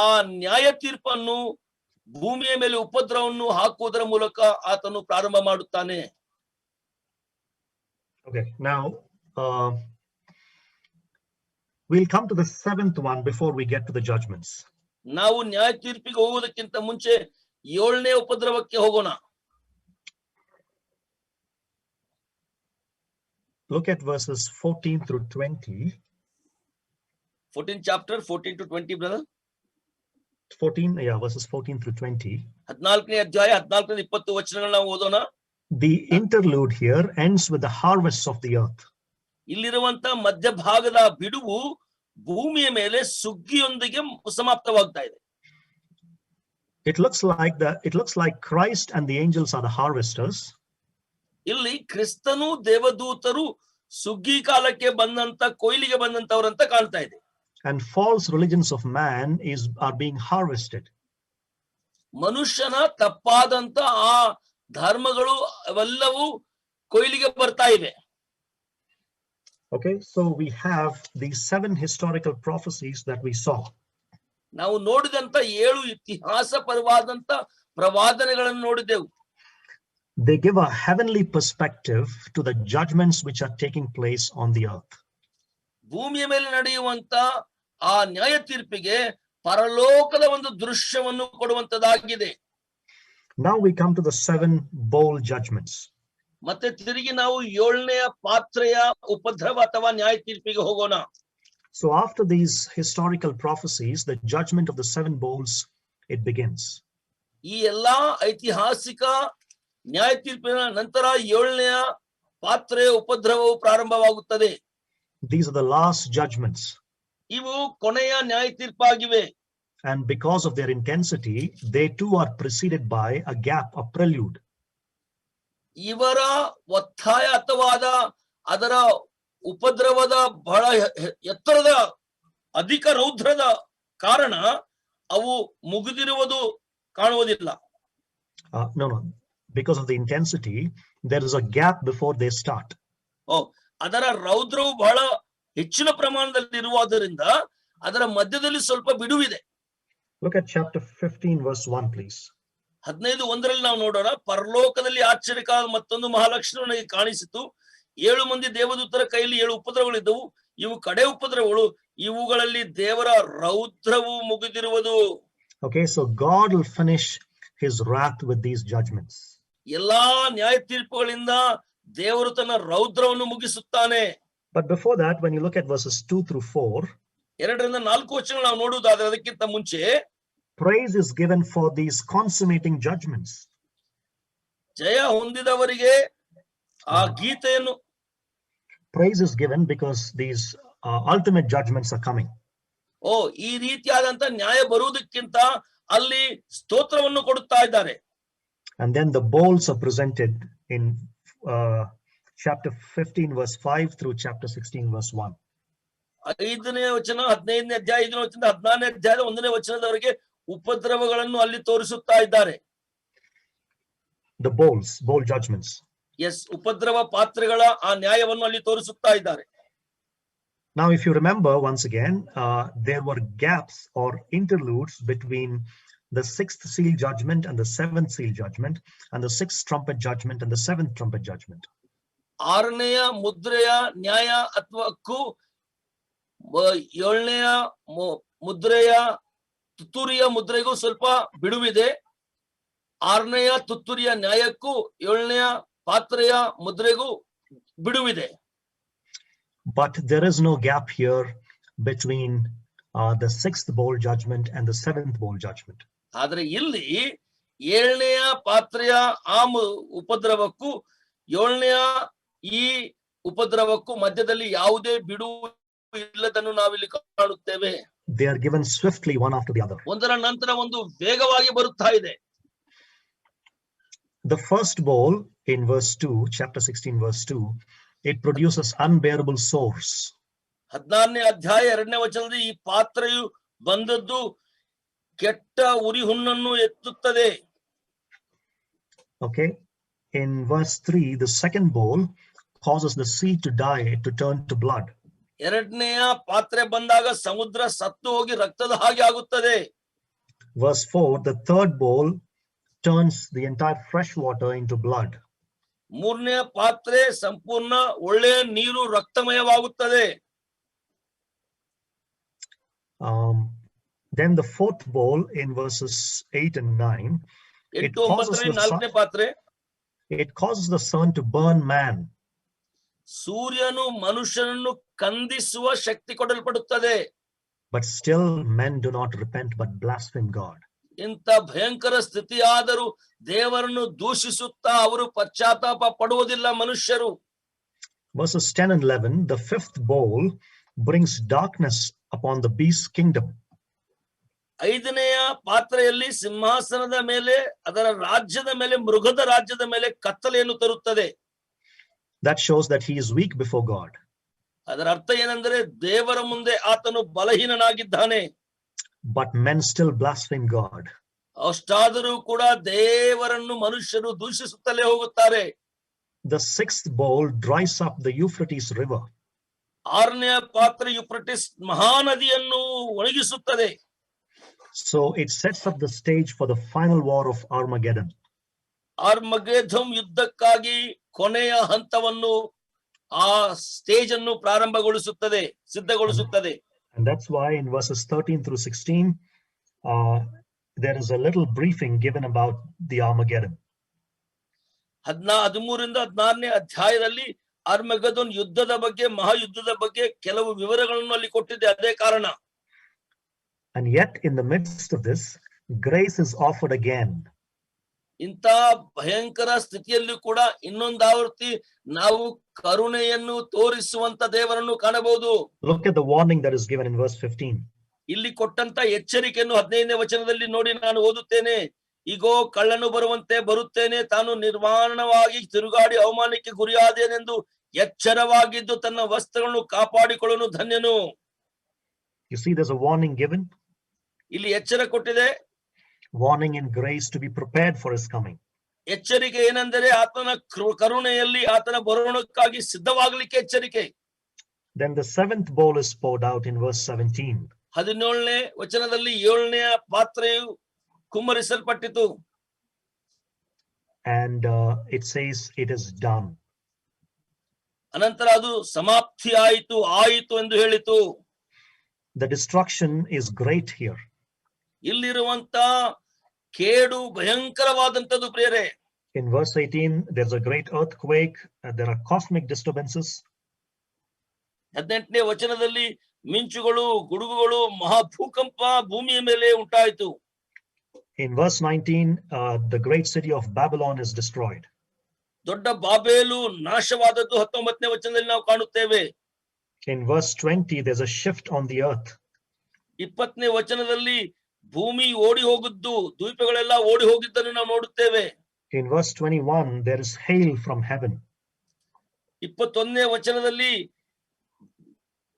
ಆ ನ್ಯಾಯ ತೀರ್ಪನ್ನು ಭೂಮಿಯ ಮೇಲೆ ಉಪದ್ರವವನ್ನು ಹಾಕುವುದರ ಮೂಲಕ ಆತನು ಪ್ರಾರಂಭ ಮಾಡುತ್ತಾನೆ. Okay, now we'll come to the seventh one before we get to the judgments. ನಾವು ನ್ಯಾಯ ತೀರ್ಪಿಗೆ ಹೋಗುವುದಕ್ಕಿಂತ ಮುಂಚೆ 7ನೇ ಉಪದ್ರವಕ್ಕೆ ಹೋಗೋಣ. Look at verses 14 through 20. 14th chapter 14 to 20 brother. 14, yeah, verses 14 through 20. 14ನೇ ಅಧ್ಯಾಯ 14ರಿಂದ 20 ವಚನಗಳನ್ನು ನಾವು ಓದೋಣ. The interlude here ends with the harvests of the earth. ಇಲ್ಲಿರುವಂತ ಮಧ್ಯಭಾಗದ ಬಿಡುವು ಭೂಮಿಯ ಮೇಲೆ ಸುಗ್ಗಿಯೊಂದಿಗೆ ಸಮಾಪ್ತವಾಗ್ತಾ ಇದೆ. It looks like Christ and the angels are the harvesters. ಇಲ್ಲಿ ಕ್ರಿಸ್ತನು ದೇವದೂತರು ಸುಗ್ಗಿ ಕಾಲಕ್ಕೆ ಬಂದಂತ ಕೊಯ್ಲಿಗೆ ಬಂದಂತವರಂತ ಕಾಣ್ತಾ ಇದೆ. And false religions of man are being harvested. ಮನುಷ್ಯನ ತಪ್ಪಾದಂತ ಆ ಧರ್ಮಗಳು ಅವೆಲ್ಲವೂ ಕೊಯ್ಲಿಗೆ ಬರ್ತಾ ಇವೆ. Okay, so we have these 7 historical prophecies that we saw. ನಾವು ನೋಡಿದಂತ 7 ಇತಿಹಾಸ ಪರವಾದಂತ ಪ್ರವಾದನೆಗಳನ್ನು ನೋಡಿದೆವು. They give a heavenly perspective to the judgments which are taking place on the earth. ಭೂಮಿಯ ಮೇಲೆ ನಡೆಯುವಂತ ಆ ನ್ಯಾಯ ತೀರ್ಪಿಗೆ ಪರಲೋಕದ ಒಂದು ದೃಶ್ಯವನ್ನು ಕೊಡುವಂತದಾಗಿದೆ. Now we come to the 7 bowl judgments. ಮತ್ತೆ ತಿರುಗಿ ನಾವು 7ನೇ ಪಾತ್ರೆಯ ಉಪದ್ರವ ಅಥವಾ ನ್ಯಾಯ ತೀರ್ಪಿಗೆ ಹೋಗೋಣ. So after these historical prophecies, the judgment of the 7 bowls, it begins. ಈ ಎಲ್ಲಾ ಐತಿಹಾಸಿಕ ನ್ಯಾಯ ತೀರ್ಪಿನ ನಂತರ 7ನೇ ಪಾತ್ರೆಯ ಉಪದ್ರವವು ಪ್ರಾರಂಭವಾಗುತ್ತದೆ. These are the last judgments. ಇವು ಕೊನೆಯ ನ್ಯಾಯ ತೀರ್ಪಾಗಿವೆ. And because of their intensity, they too are preceded by a gap, a prelude. ಇವರ ಒತ್ತಾಯ ಅಥವಾ ಅದರ ಉಪದ್ರವದ ಬಹಳ ಎತ್ತರದ ಅಧಿಕ ರೌದ್ರದ ಕಾರಣ ಅವು ಮುಗಿದಿರುವುದು ಕಾಣುವುದಿಲ್ಲ. No. Because of the intensity, there is a gap before they start. ಅದರ ರೌದ್ರವು ಬಹಳ ಹೆಚ್ಚಿನ ಪ್ರಮಾಣದಲ್ಲಿ ಇರುವುದರಿಂದ ಅದರ ಮಧ್ಯದಲ್ಲಿ ಸ್ವಲ್ಪ ಬಿಡುವಿದೆ. Look at chapter 15 verse 1 please. 15:1 ನಾವು ನೋಡೋಣ. ಪರಲೋಕದಲ್ಲಿ ಆಶ್ಚರ್ಯಕಾಲ ಮತ್ತೊಂದು ಮಹಾಲಕ್ಷಣ ನನಗೆ ಕಾಣಿಸಿತು. 7 ಮಂದಿ ದೇವದೂತರ ಕೈಯಲ್ಲಿ 7 ಉಪದ್ರವಗಳಿದ್ದವು. ಇವು ಕಡೆ ಉಪದ್ರವಗಳು. ಇವುಗಳಲ್ಲಿ ದೇವರ ರೌದ್ರವು ಮುಗಿದಿರುವುದು. Okay, so God will finish his wrath with these judgments. ಎಲ್ಲಾ ನ್ಯಾಯ ತೀರ್ಪುಗಳಿಂದ ದೇವರು ತನ್ನ ರೌದ್ರವನ್ನು ಮುಗಿಸುತ್ತಾನೆ. But before that, when you look at verses 2 through 4, 2ರಿಂದ 4 ವಚನಗಳು ನಾವು ನೋಡುವುದಾದ್ರೆ ಅದಕ್ಕಿಂತ ಮುಂಚೆ praise is given for these consummating judgments. ಜಯ ಹೊಂದಿದವರಿಗೆ ಆ ಗೀತೆಯನ್ನು Praise is given because these ultimate judgments are coming. ಈ ರೀತಿಯಾದಂತ ನ್ಯಾಯ ಬರುವುದಕ್ಕಿಂತ ಅಲ್ಲಿ ಸ್ತೋತ್ರವನ್ನು ಕೊಡುತ್ತಾ ಇದ್ದಾರೆ. And then the bowls are presented in chapter 15 verse 5 through chapter 16 verse 1. 5ನೇ ವಚನ 15ನೇ ಅಧ್ಯಾಯ 5ನೇ ವಚನದಿಂದ 14ನೇ ಅಧ್ಯಾಯದ 1ನೇ ವಚನದವರೆಗೆ ಉಪದ್ರವಗಳನ್ನು ಅಲ್ಲಿ ತೋರಿಸುತ್ತಾ ಇದ್ದಾರೆ. The bowl judgments. ಉಪದ್ರವ ಪಾತ್ರೆಗಳ ಆ ನ್ಯಾಯವನ್ನು ಅಲ್ಲಿ ತೋರಿಸುತ್ತಾ ಇದ್ದಾರೆ. Now, if you remember, once again, there were gaps or interludes between the sixth seal judgment and the seventh seal judgment, and the sixth trumpet judgment and the seventh trumpet judgment. ಆರನೆಯ ಮುದ್ರೆಯ ನ್ಯಾಯ ಅಥವಾಕ್ಕೂ ಏಳನೆಯ ಮುದ್ರೆಯ ತುತ್ತೂರಿಯ ಮುದ್ರೆಗೂ ಸ್ವಲ್ಪ ಬಿಡುವಿದೆ. ಆರನೆಯ ತುತ್ತೂರಿಯ ನ್ಯಾಯಕ್ಕೂ ಏಳನೆಯ ಪಾತ್ರೆಯ ಮುದ್ರೆಗೂ ಬಿಡುವಿದೆ. But there is no gap here between the sixth bowl judgment and the seventh bowl judgment. ಆದ್ರೆ ಇಲ್ಲಿ ಏಳನೆಯ ಪಾತ್ರೆಯ ಆ ಉಪದ್ರವಕ್ಕೂ ಏಳನೆಯ ಈ ಉಪದ್ರವಕ್ಕೂ ಮಧ್ಯದಲ್ಲಿ ಯಾವುದೇ ಬಿಡುವು ಇಲ್ಲದನ್ನು ನಾವಿಲ್ಲಿ ಕಾಣುತ್ತೇವೆ. They are given swiftly one after the other. ಒಂದರ ನಂತರ ಒಂದು ವೇಗವಾಗಿ ಬರುತ್ತಾ ಇದೆ. The first bowl in verse 2, chapter 16, verse 2, it produces unbearable sores. 16ನೇ ಅಧ್ಯಾಯ 2ನೇ ವಚನದಲ್ಲಿ ಈ ಪಾತ್ರೆಯು ಬಂದದ್ದು ಕೆಟ್ಟ ಉರಿಹುಣ್ಣನ್ನು ಎತ್ತುತ್ತದೆ. Okay. In verse 3, the second bowl causes the sea to die, to turn to blood. ಎರಡನೆಯ ಪಾತ್ರೆ ಬಂದಾಗ ಸಮುದ್ರ ಸತ್ತು ಹೋಗಿ ರಕ್ತದ ಹಾಗೆ ಆಗುತ್ತದೆ. Verse 4, the third bowl turns the entire fresh water into blood. ಮೂರನೆಯ ಪಾತ್ರೆ ಸಂಪೂರ್ಣ ಒಳ್ಳೆಯ ನೀರು ರಕ್ತಮಯವಾಗುತ್ತದೆ. Then the fourth bowl in verses 8 and 9, it causes the sun to burn man. ಸೂರ್ಯನು ಮನುಷ್ಯನನ್ನು ಕಂದಿಸುವ ಶಕ್ತಿ ಕೊಡಲ್ಪಡುತ್ತದೆ. But still men do not repent but blaspheme God. ಇಂಥ ಭಯಂಕರ ಸ್ಥಿತಿಯಾದರೂ ದೇವರನ್ನು ದೂಷಿಸುತ್ತಾ ಅವರು ಪಶ್ಚಾತ್ತಾಪ ಪಡುವುದಿಲ್ಲ ಮನುಷ್ಯರು. Verses 10 and 11, the fifth bowl brings darkness upon the beast's kingdom. ಐದನೆಯ ಪಾತ್ರೆಯಲ್ಲಿ ಸಿಂಹಾಸನದ ಮೇಲೆ, ಅದರ ರಾಜ್ಯದ ಮೇಲೆ, ಮೃಗದ ರಾಜ್ಯದ ಮೇಲೆ ಕತ್ತಲೆಯನ್ನು ತರುತ್ತದೆ. That shows that he is weak before God. ಅದರ ಅರ್ಥ ಏನೆಂದರೆ ದೇವರ ಮುಂದೆ ಆತನು ಬಲಹೀನನಾಗಿದ್ದಾನೆ. But men still blaspheme God. ಅಷ್ಟಾದರೂ ಕೂಡ ದೇವರನ್ನು ಮನುಷ್ಯರು ದೂಷಿಸುತ್ತಲೇ ಹೋಗುತ್ತಾರೆ. The sixth bowl dries up the Euphrates river. ಆರನೆಯ ಪಾತ್ರೆ Euphrates ಮಹಾನದಿಯನ್ನು ಒಣಗಿಸುತ್ತದೆ. So it sets up the stage for the final war of Armageddon. ಆರ್ಮಗೆದೋನ್ ಯುದ್ಧಕ್ಕಾಗಿ ಕೊನೆಯ ಹಂತವನ್ನು ಆ ಸ್ಟೇಜ್ ಅನ್ನು ಪ್ರಾರಂಭಗೊಳಿಸುತ್ತದೆ, ಸಿದ್ಧಗೊಳಿಸುತ್ತದೆ. And that's why in verses 13 through 16, there is a little briefing given about the Armageddon. 13ರಿಂದ 16ನೇ ಅಧ್ಯಾಯದಲ್ಲಿ ಆರ್ಮಗೆದೋನ್ ಯುದ್ಧದ ಬಗ್ಗೆ, ಮಹಾಯುದ್ಧದ ಬಗ್ಗೆ ಕೆಲವು ವಿವರಗಳನ್ನು ಅಲ್ಲಿ ಕೊಟ್ಟಿದೆ. ಅದೇ ಕಾರಣ. And yet in the midst of this, grace is offered again. ಇಂಥ ಭಯಂಕರ ಸ್ಥಿತಿಯಲ್ಲಿ ಕೂಡ ಇನ್ನೊಂದಾವರ್ತಿ ನಾವು ಕರುಣೆಯನ್ನು ತೋರಿಸುವಂತ ದೇವರನ್ನು ಕಾಣಬಹುದು. Look at the warning that is given in verse 15. ಇಲ್ಲಿ ಕೊಟ್ಟಂತ ಎಚ್ಚರಿಕೆಯನ್ನು 15ನೇ ವಚನದಲ್ಲಿ ನೋಡಿ ನಾನು ಓದುತ್ತೇನೆ. ಇಗೋ ಕಳ್ಳನು ಬರುವಂತೆ ಬರುತ್ತೇನೆ, ತಾನು ನಿರ್ವಾಣವಾಗಿ ತಿರುಗಾಡಿ ಅವಮಾನಕ್ಕೆ ಗುರಿಯಾದೇನೆಂದು ಎಚ್ಚರವಾಗಿದ್ದು ತನ್ನ ವಸ್ತ್ರಗಳನ್ನು ಕಾಪಾಡಿಕೊಳ್ಳಲು ಧನ್ಯನು. You see, there's a warning given. ಇಲ್ಲಿ ಎಚ್ಚರ ಕೊಟ್ಟಿದೆ. Warning in grace to be prepared for his coming. ಎಚ್ಚರಿಕೆ ಏನೆಂದರೆ ಆತನ ಕರುಣೆಯಲ್ಲಿ ಆತನ ಬರೋಣಕ್ಕಾಗಿ ಸಿದ್ಧವಾಗಲಿಕ್ಕೆ ಎಚ್ಚರಿಕೆ. Then the seventh bowl is poured out in verse 17. 17ನೇ ವಚನದಲ್ಲಿ 7ನೆಯ ಪಾತ್ರೆಯು ಕುಮ್ಮರಿಸಲ್ಪಟ್ಟಿತು. And it says it is done. ಅನಂತರ ಅದು ಸಮಾಪ್ತಿ ಆಯಿತು ಎಂದು ಹೇಳಿತು. The destruction is great here. ಇಲ್ಲಿರುವಂತ ಕೇಡು ಭಯಂಕರವಾದಂತದ್ದು ಪ್ರಿಯರೇ. In verse 18, there's a great earthquake. There are cosmic disturbances. 18ನೇ ವಚನದಲ್ಲಿ ಮಿಂಚುಗಳು, ಗುಡುಗುಗಳು, ಮಹಾಭೂಕಂಪ ಭೂಮಿಯ ಮೇಲೆ ಉಂಟಾಯಿತು. In verse 19, the great city of Babylon is destroyed. ದೊಡ್ಡ ಬಾಬೇಲು ನಾಶವಾದದ್ದು 19ನೇ ವಚನದಲ್ಲಿ ನಾವು ಕಾಣುತ್ತೇವೆ. In verse 20, there's a shift on the earth. 20ನೇ ವಚನದಲ್ಲಿ ಭೂಮಿ ಓಡಿ ಹೋಗಿದ್ದು, ದ್ವೀಪಗಳೆಲ್ಲ ಓಡಿ ಹೋಗಿದ್ದನ್ನು ನಾವು ನೋಡುತ್ತೇವೆ. In verse 21, there is hail from heaven. 21ನೇ ವಚನದಲ್ಲಿ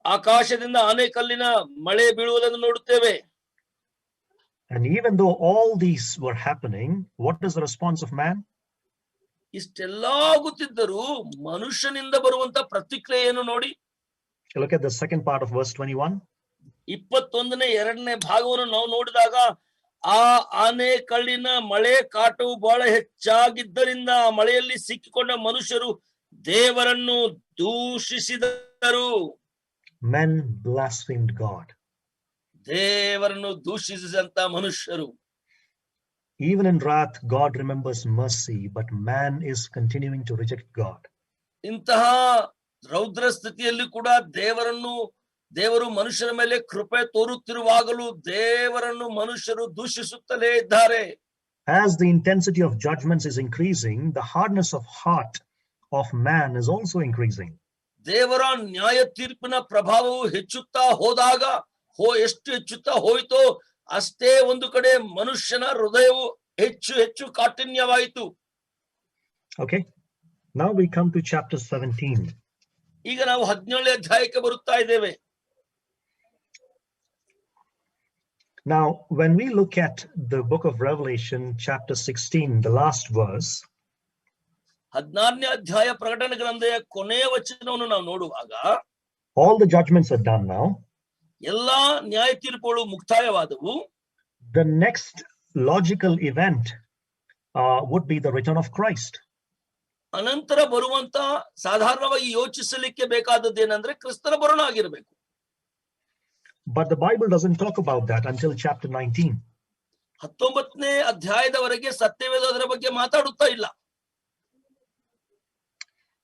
ಆಕಾಶದಿಂದ ಆನೆಕಲ್ಲಿನ ಮಳೆ ಬೀಳುವುದನ್ನು ನೋಡುತ್ತೇವೆ. And even though all these were happening, what is the response of man? ಇಷ್ಟೆಲ್ಲ ಆಗುತ್ತಿದ್ದರೂ ಮನುಷ್ಯನಿಂದ ಬರುವಂತ ಪ್ರತಿಕ್ರಿಯೆಯನ್ನು ನೋಡಿ. Look at the second part of verse 21. 21ನೇ ಎರಡನೇ ಭಾಗವನ್ನು ನಾವು ನೋಡಿದಾಗ ಆ ಆನೆ ಕಳ್ಳಿನ ಮಳೆ ಕಾಟವು ಬಹಳ ಹೆಚ್ಚಾಗಿದ್ದರಿಂದ ಆ ಮಳೆಯಲ್ಲಿ ಸಿಕ್ಕಿಕೊಂಡ ಮನುಷ್ಯರು ದೇವರನ್ನು ದೂಷಿಸಿದರು. Men blasphemed God. ದೇವರನ್ನು ದೂಷಿಸಿದಂತ ಮನುಷ್ಯರು. Even in wrath, God remembers mercy, but man is continuing to reject God. ಇಂತಹ ರೌದ್ರ ಸ್ಥಿತಿಯಲ್ಲಿ ಕೂಡ ದೇವರು ಮನುಷ್ಯರ ಮೇಲೆ ಕೃಪೆ ತೋರುತ್ತಿರುವಾಗಲೂ ದೇವರನ್ನು ಮನುಷ್ಯರು ದೂಷಿಸುತ್ತಲೇ ಇದ್ದಾರೆ. As the intensity of judgments is increasing, the hardness of heart of man is also increasing. ದೇವರ ನ್ಯಾಯ ತೀರ್ಪಿನ ಪ್ರಭಾವವು ಹೆಚ್ಚುತ್ತಾ ಹೋದಾಗ ಎಷ್ಟು ಹೆಚ್ಚುತ್ತಾ ಹೋಯಿತೋ ಅಷ್ಟೇ ಒಂದು ಕಡೆ ಮನುಷ್ಯನ ಹೃದಯವು ಹೆಚ್ಚು ಕಾಠಿನ್ಯವಾಯಿತು. Okay, now we come to chapter 17. ಈಗ ನಾವು 17ನೇ ಅಧ್ಯಾಯಕ್ಕೆ ಬರುತ್ತಾ ಇದ್ದೇವೆ. Now, when we look at the book of Revelation, chapter 16, the last verse, 16ನೇ ಅಧ್ಯಾಯ ಪ್ರಕಟಣೆ ಗ್ರಂಥದ ಕೊನೆಯ ವಚನವನ್ನು ನಾವು ನೋಡುವಾಗ, all the judgments are done now. ಎಲ್ಲಾ ನ್ಯಾಯ ತೀರ್ಪುಗಳು ಮುಕ್ತಾಯವಾದವು. The next logical event would be the return of Christ. ಅನಂತರ ಬರುವಂತ ಸಾಧಾರಣವಾಗಿ ಯೋಚಿಸಲಿಕ್ಕೆ ಬೇಕಾದದ್ದು ಏನಂದ್ರೆ ಕ್ರಿಸ್ತನ ಬರೋಣ ಆಗಿರಬೇಕು. But the Bible doesn't talk about that until chapter 19. 19ನೇ ಅಧ್ಯಾಯದವರೆಗೆ ಸತ್ಯವೇದ ಅದರ ಬಗ್ಗೆ ಮಾತಾಡುತ್ತಾ ಇಲ್ಲ.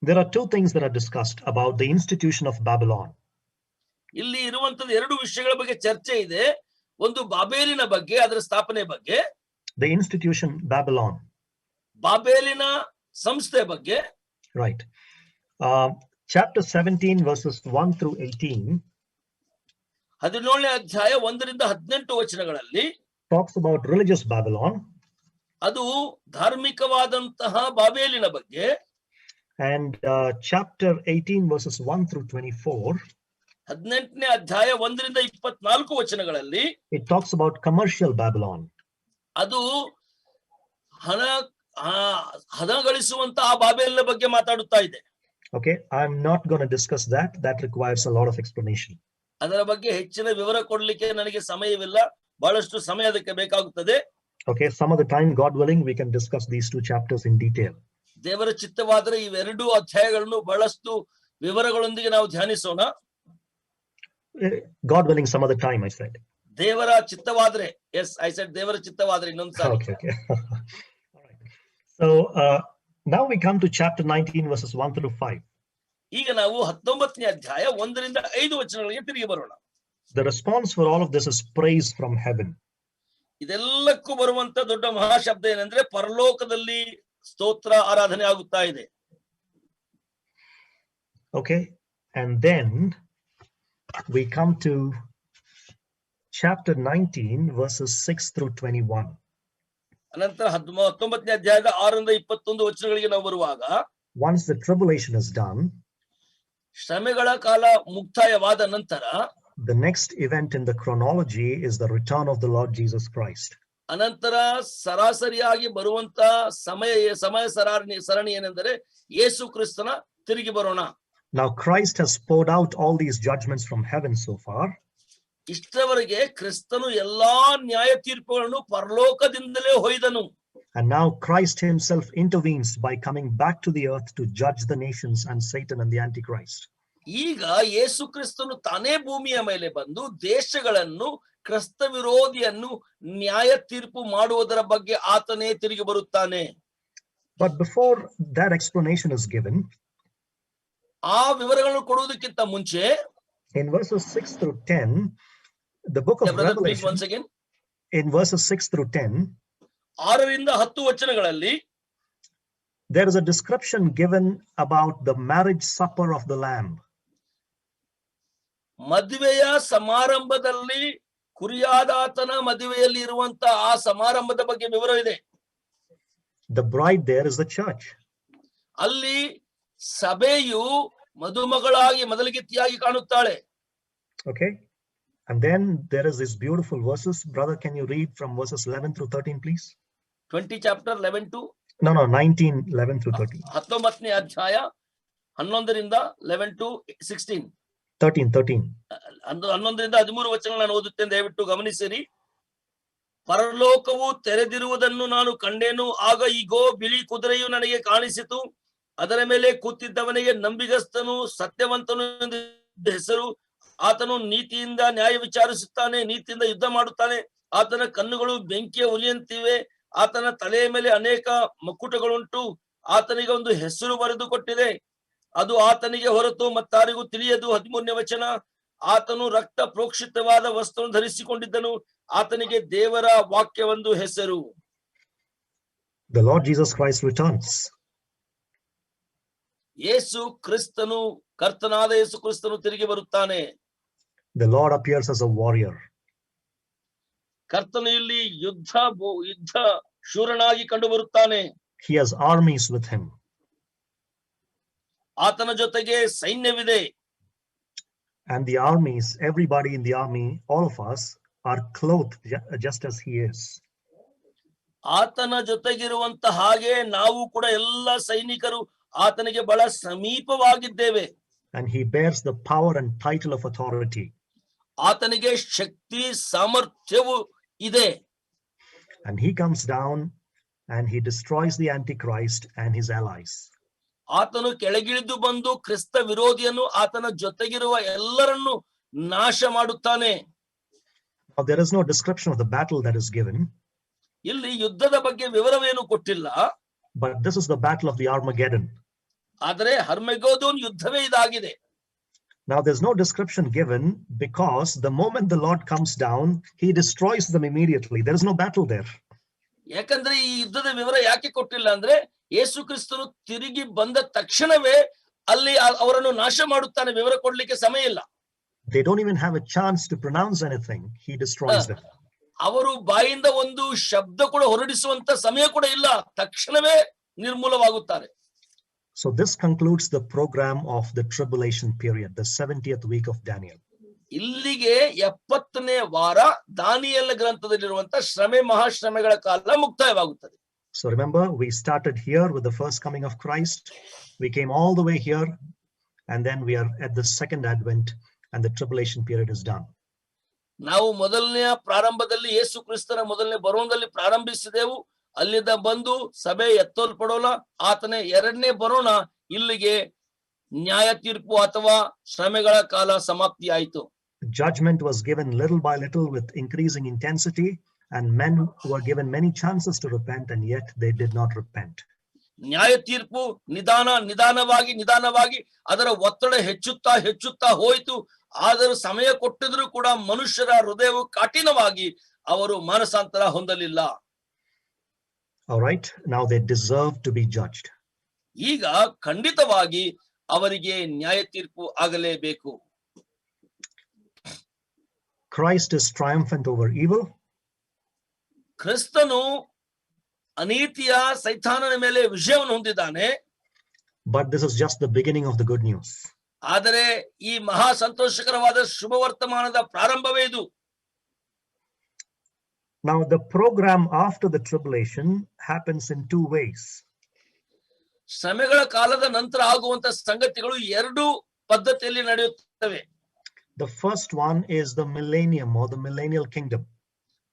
There are two things that are discussed about the institution of Babylon. ಇಲ್ಲಿ ಇರುವಂತದ್ದು ಎರಡು ವಿಷಯಗಳ ಬಗ್ಗೆ ಚರ್ಚೆ ಇದೆ. ಒಂದು ಬಾಬೇಲಿನ ಬಗ್ಗೆ, ಅದರ ಸ್ಥಾಪನೆ ಬಗ್ಗೆ. The institution Babylon. ಬಾಬೇಲಿನ ಸಂಸ್ಥೆ ಬಗ್ಗೆ. Right. Chapter 17 verses 1 through 18. 17ನೇ ಅಧ್ಯಾಯ 1 ರಿಂದ 18 ವಚನಗಳಲ್ಲಿ talks about religious Babylon. ಅದು ಧಾರ್ಮಿಕವಾದಂತಹ ಬಾಬೇಲಿನ ಬಗ್ಗೆ. And chapter 18 verses 1 through 24. 18ನೇ ಅಧ್ಯಾಯ 1 ರಿಂದ 24 ವಚನಗಳಲ್ಲಿ it talks about commercial Babylon. ಅದು ಹಣ ಗಳಿಸುವಂತಹ ಬಾಬೇಲಿನ ಬಗ್ಗೆ ಮಾತಾಡುತ್ತಾ ಇದೆ. Okay, I'm not going to discuss that. That requires a lot of explanation. ಅದರ ಬಗ್ಗೆ ಹೆಚ್ಚಿನ ವಿವರ ಕೊಡಲಿಕ್ಕೆ ನನಗೆ ಸಮಯವಿಲ್ಲ, ಬಹಳಷ್ಟು ಸಮಯ ಅದಕ್ಕೆ ಬೇಕಾಗುತ್ತದೆ. Okay, some of the time, God willing, we can discuss these two chapters in detail. ದೇವರ ಚಿತ್ತವಾದರೆ ಇವೆರಡು ಅಧ್ಯಾಯಗಳನ್ನು ಬಹಳಷ್ಟು ವಿವರಗಳೊಂದಿಗೆ ನಾವು ಧ್ಯಾನಿಸೋಣ. God willing, some other time, I said. ದೇವರ ಚಿತ್ತವಾದರೆ, yes, I said ದೇವರ ಚಿತ್ತವಾದರೆ ಇನ್ನೊಂದು ಸಾರಿ. Okay. All right. So now we come to chapter 19 verses 1 through 5. ಈಗ ನಾವು 19ನೇ ಅಧ್ಯಾಯ 1 ರಿಂದ 5 ವಚನಗಳಿಗೆ ತಿರುಗಿ ಬರೋಣ. The response for all of this is praise from heaven. ಇದೆಲ್ಲಕ್ಕೂ ಬರುವಂತ ದೊಡ್ಡ ಮಹಾಶಬ್ದ ಏನಂದ್ರೆ ಪರಲೋಕದಲ್ಲಿ ಸ್ತೋತ್ರ ಆರಾಧನೆ ಆಗುತ್ತಾ ಇದೆ. Okay, and then we come to chapter 19 verses 6 through 21. ಅನಂತರ 19ನೇ ಅಧ್ಯಾಯದ 6 ರಿಂದ 21 ವಚನಗಳಿಗೆ ನಾವು ಬರುವಾಗ, once the tribulation is done, ಶ್ರಮೆಗಳ ಕಾಲ ಮುಕ್ತಾಯವಾದ ನಂತರ, the next event in the chronology is the return of the Lord Jesus Christ. ಅನಂತರ ಸರಾಸರಿಯಾಗಿ ಬರುವಂತ ಸಮಯ ಸರಣಿ ಏನೆಂದರೆ ಯೇಸು ಕ್ರಿಸ್ತನ ತಿರುಗಿ ಬರೋಣ. Now Christ has poured out all these judgments from heaven so far. ಇಷ್ಟರವರೆಗೆ ಕ್ರಿಸ್ತನು ಎಲ್ಲಾ ನ್ಯಾಯ ತೀರ್ಪುಗಳನ್ನು ಪರಲೋಕದಿಂದಲೇ ಹೊಯ್ದನು. And now Christ himself intervenes by coming back to the earth to judge the nations and Satan and the Antichrist. ಈಗ ಯೇಸು ಕ್ರಿಸ್ತನು ತಾನೇ ಭೂಮಿಯ ಮೇಲೆ ಬಂದು ದೇಶಗಳನ್ನು, ಕ್ರಿಸ್ತ ವಿರೋಧಿಯನ್ನು ನ್ಯಾಯ ತೀರ್ಪು ಮಾಡುವುದರ ಬಗ್ಗೆ ಆತನೇ ತಿರುಗಿ ಬರುತ್ತಾನೆ. But before that explanation is given, ಆ ವಿವರಗಳನ್ನು ಕೊಡುವುದಕ್ಕಿಂತ ಮುಂಚೆ, in verses 6 through 10, the book of Revelation, once again, in verses 6 through 10, 6 ರಿಂದ 10 ವಚನಗಳಲ್ಲಿ there is a description given about the marriage supper of the Lamb. ಮದುವೆಯ ಸಮಾರಂಭದಲ್ಲಿ, ಕುರಿಯಾದಾತನ ಮದುವೆಯಲ್ಲಿ ಇರುವಂತಹ ಆ ಸಮಾರಂಭದ ಬಗ್ಗೆ ವಿವರವಿದೆ. The bride there is the church. ಅಲ್ಲಿ ಸಭೆಯು ಮದುಮಗಳಾಗಿ ಮೊದಲಿಗೆತ್ತಿಯಾಗಿ ಕಾಣುತ್ತಾಳೆ. Okay, and then there is this beautiful verses. Brother, can you read from verses 11 through 13, please? 20 chapter 11 to 19 11 through 13. 19ನೇ ಅಧ್ಯಾಯ 11 ರಿಂದ 11 to 16. 13. 11ರಿಂದ 13 ವಚನ ನಾನು ಓದುತ್ತೇನೆ, ದಯವಿಟ್ಟು ಗಮನಿಸಿರಿ. ಪರಲೋಕವು ತೆರೆದಿರುವುದನ್ನು ನಾನು ಕಂಡೆನು, ಆಗ ಈಗೋ ಬಿಳಿ ಕುದುರೆಯು ನನಗೆ ಕಾಣಿಸಿತು. ಅದರ ಮೇಲೆ ಕೂತಿದ್ದವನಿಗೆ ನಂಬಿಗಸ್ತನು ಸತ್ಯವಂತನು ಎಂದು ಹೆಸರು. ಆತನು ನೀತಿಯಿಂದ ನ್ಯಾಯ ವಿಚಾರಿಸುತ್ತಾನೆ, ನೀತಿಯಿಂದ ಯುದ್ಧ ಮಾಡುತ್ತಾನೆ. ಆತನ ಕಣ್ಣುಗಳು ಬೆಂಕಿಯ ಹುಲಿಯಂತಿವೆ. ಆತನ ತಲೆಯ ಮೇಲೆ ಅನೇಕ ಮಕ್ಕುಟಗಳುಂಟು. ಆತನಿಗೆ ಒಂದು ಹೆಸರು ಬರೆದು ಕೊಟ್ಟಿದೆ, ಅದು ಆತನಿಗೆ ಹೊರತು ಮತ್ತಾರಿಗೂ ತಿಳಿಯದು. 13ನೇ ವಚನ, ಆತನು ರಕ್ತ ಪ್ರೋಕ್ಷಿತವಾದ ವಸ್ತ್ರವನ್ನು ಧರಿಸಿಕೊಂಡಿದ್ದನು. ಆತನಿಗೆ ದೇವರ ವಾಕ್ಯವೊಂದು ಹೆಸರು. The Lord Jesus Christ returns. ಯೇಸು ಕ್ರಿಸ್ತನು, ಕರ್ತನಾದ ಯೇಸು ಕ್ರಿಸ್ತನು ತಿರುಗಿ ಬರುತ್ತಾನೆ. The Lord appears as a warrior. ಕರ್ತನು ಇಲ್ಲಿ ಯುದ್ಧ ಶೂರನಾಗಿ ಕಂಡು ಬರುತ್ತಾನೆ. He has armies with him. ಆತನ ಜೊತೆಗೆ ಸೈನ್ಯವಿದೆ. And the armies, everybody in the army, all of us are clothed just as he is. ಆತನ ಜೊತೆಗಿರುವಂತ ಹಾಗೆ ನಾವು ಕೂಡ ಎಲ್ಲ ಸೈನಿಕರು ಆತನಿಗೆ ಬಹಳ ಸಮೀಪವಾಗಿದ್ದೇವೆ. And he bears the power and title of authority. ಆತನಿಗೆ ಶಕ್ತಿ ಸಾಮರ್ಥ್ಯವು ಇದೆ. And he comes down and he destroys the Antichrist and his allies. ಆತನು ಕೆಳಗಿಳಿದು ಬಂದು ಕ್ರಿಸ್ತ ವಿರೋಧಿಯನ್ನು, ಆತನ ಜೊತೆಗಿರುವ ಎಲ್ಲರನ್ನು ನಾಶ ಮಾಡುತ್ತಾನೆ. Now, there is no description of the battle that is given. ಇಲ್ಲಿ ಯುದ್ಧದ ಬಗ್ಗೆ ವಿವರವೇನು ಕೊಟ್ಟಿಲ್ಲ. But this is the battle of the Armageddon. ಆದರೆ ಹರ್ಮೆಗೋದೋನ್ ಯುದ್ಧವೇ ಇದಾಗಿದೆ. Now, there's no description given because the moment the Lord comes down, he destroys them immediately. There is no battle there. ಯಾಕಂದ್ರೆ ಈ ಯುದ್ಧದ ವಿವರ ಯಾಕೆ ಕೊಟ್ಟಿಲ್ಲ ಅಂದ್ರೆ, ಯೇಸು ಕ್ರಿಸ್ತನು ತಿರುಗಿ ಬಂದ ತಕ್ಷಣವೇ ಅಲ್ಲಿ ಅವರನ್ನು ನಾಶ ಮಾಡುತ್ತಾನೆ. ವಿವರ ಕೊಡ್ಲಿಕ್ಕೆ ಸಮಯ ಇಲ್ಲ. They don't even have a chance to pronounce anything. He destroys them. ಅವರು ಬಾಯಿಂದ ಒಂದು ಶಬ್ದ ಕೂಡ ಹೊರಡಿಸುವಂತ ಸಮಯ ಕೂಡ ಇಲ್ಲ, ತಕ್ಷಣವೇ ನಿರ್ಮೂಲವಾಗುತ್ತಾರೆ. So this concludes the program of the tribulation period, the 70th week of Daniel. ಇಲ್ಲಿಗೆ 70ನೇ ವಾರ ದಾನಿಯೇಲ ಗ್ರಂಥದಲ್ಲಿರುವಂತ ಶ್ರಮೆ ಮಹಾಶ್ರಮೆಗಳ ಕಾಲ ಮುಕ್ತಾಯವಾಗುತ್ತದೆ. So remember, we started here with the first coming of Christ. We came all the way here, and then we are at the second advent, and the tribulation period is done. ನಾವು ಮೊದಲನೆಯ ಪ್ರಾರಂಭದಲ್ಲಿ ಯೇಸು ಕ್ರಿಸ್ತನ ಮೊದಲನೇ ಬರೋಣದಲ್ಲಿ ಪ್ರಾರಂಭಿಸಿದೆವು. ಅಲ್ಲಿಂದ ಬಂದು ಸಭೆ ಎತ್ತಲ್ಪಡೋಣ, ಆತನೇ ಎರಡನೇ ಬರೋಣ. ಇಲ್ಲಿಗೆ ನ್ಯಾಯ ತೀರ್ಪು ಅಥವಾ ಶ್ರಮೆಗಳ ಕಾಲ ಸಮಾಪ್ತಿ ಆಯಿತು. Judgment was given little by little with increasing intensity, and men were given many chances to repent, and yet they did not repent. ನ್ಯಾಯ ತೀರ್ಪು ನಿಧಾನವಾಗಿ ಅದರ ಒತ್ತಡ ಹೆಚ್ಚುತ್ತಾ ಹೋಯಿತು. ಆದರೂ ಸಮಯ ಕೊಟ್ಟಿದ್ರು ಕೂಡ ಮನುಷ್ಯರ ಹೃದಯವು ಕಠಿಣವಾಗಿ ಅವರು ಮಾನಸಾಂತರ ಹೊಂದಲಿಲ್ಲ. All right, now they deserve to be judged. ಈಗ ಖಂಡಿತವಾಗಿ ಅವರಿಗೆ ನ್ಯಾಯ ತೀರ್ಪು ಆಗಲೇಬೇಕು. Christ is triumphant over evil. ಕ್ರಿಸ್ತನು ಅನೀತಿಯ ಸೈತಾನನ ಮೇಲೆ ವಿಜಯವನ್ನು ಹೊಂದಿದ್ದಾನೆ. But this is just the beginning of the good news. ಆದರೆ ಈ ಮಹಾ ಸಂತೋಷಕರವಾದ ಶುಭ ವರ್ತಮಾನದ ಪ್ರಾರಂಭವೇ ಇದು. Now the program after the tribulation happens in two ways. ಶ್ರಮೆಗಳ ಕಾಲದ ನಂತರ ಆಗುವಂತ ಸಂಗತಿಗಳು ಎರಡು ಪದ್ಧತಿಯಲ್ಲಿ ನಡೆಯುತ್ತವೆ. The first one is the millennium or the millennial kingdom.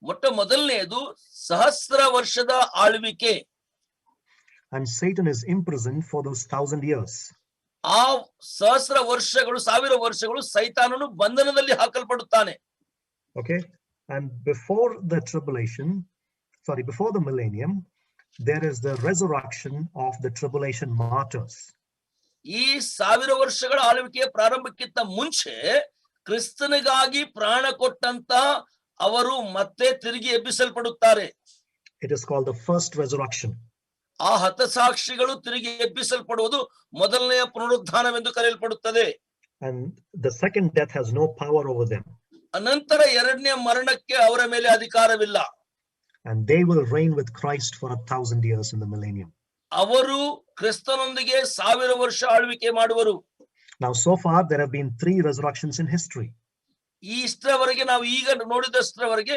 ಮೊಟ್ಟ ಮೊದಲನೆಯದು ಸಹಸ್ರ ವರ್ಷದ ಆಳ್ವಿಕೆ. And Satan is imprisoned for those 1000 years. ಆ ಸಹಸ್ರ ವರ್ಷಗಳು, 1000 ವರ್ಷಗಳು ಸೈತಾನನು ಬಂಧನದಲ್ಲಿ ಹಾಕಲ್ಪಡುತ್ತಾನೆ. Okay, and before the millennium, there is the resurrection of the tribulation martyrs. ಈ 1000 ವರ್ಷಗಳ ಆಳ್ವಿಕೆಯ ಪ್ರಾರಂಭಕ್ಕಿಂತ ಮುಂಚೆ ಕ್ರಿಸ್ತನಿಗಾಗಿ ಪ್ರಾಣ ಕೊಟ್ಟಂತ ಅವರು ಮತ್ತೆ ತಿರುಗಿ ಎಬ್ಬಿಸಲ್ಪಡುತ್ತಾರೆ. It is called the first resurrection. ಆ ಹತಸಾಕ್ಷಿಗಳು ತಿರುಗಿ ಎಬ್ಬಿಸಲ್ಪಡುವುದು ಮೊದಲನೆಯ ಪುನರುತ್ಥಾನವೆಂದು ಕರೆಯಲ್ಪಡುತ್ತದೆ. And the second death has no power over them. ಅನಂತರ ಎರಡನೇ ಮರಣಕ್ಕೆ ಅವರ ಮೇಲೆ ಅಧಿಕಾರವಿಲ್ಲ. And they will reign with Christ for 1000 years in the millennium. ಅವರು ಕ್ರಿಸ್ತನೊಂದಿಗೆ 1000 ವರ್ಷ ಆಳ್ವಿಕೆ ಮಾಡುವರು. Now so far there have been 3 resurrections in history. ಈ ಇಷ್ಟರವರೆಗೆ ನಾವು ಈಗ ನೋಡಿದಷ್ಟರವರೆಗೆ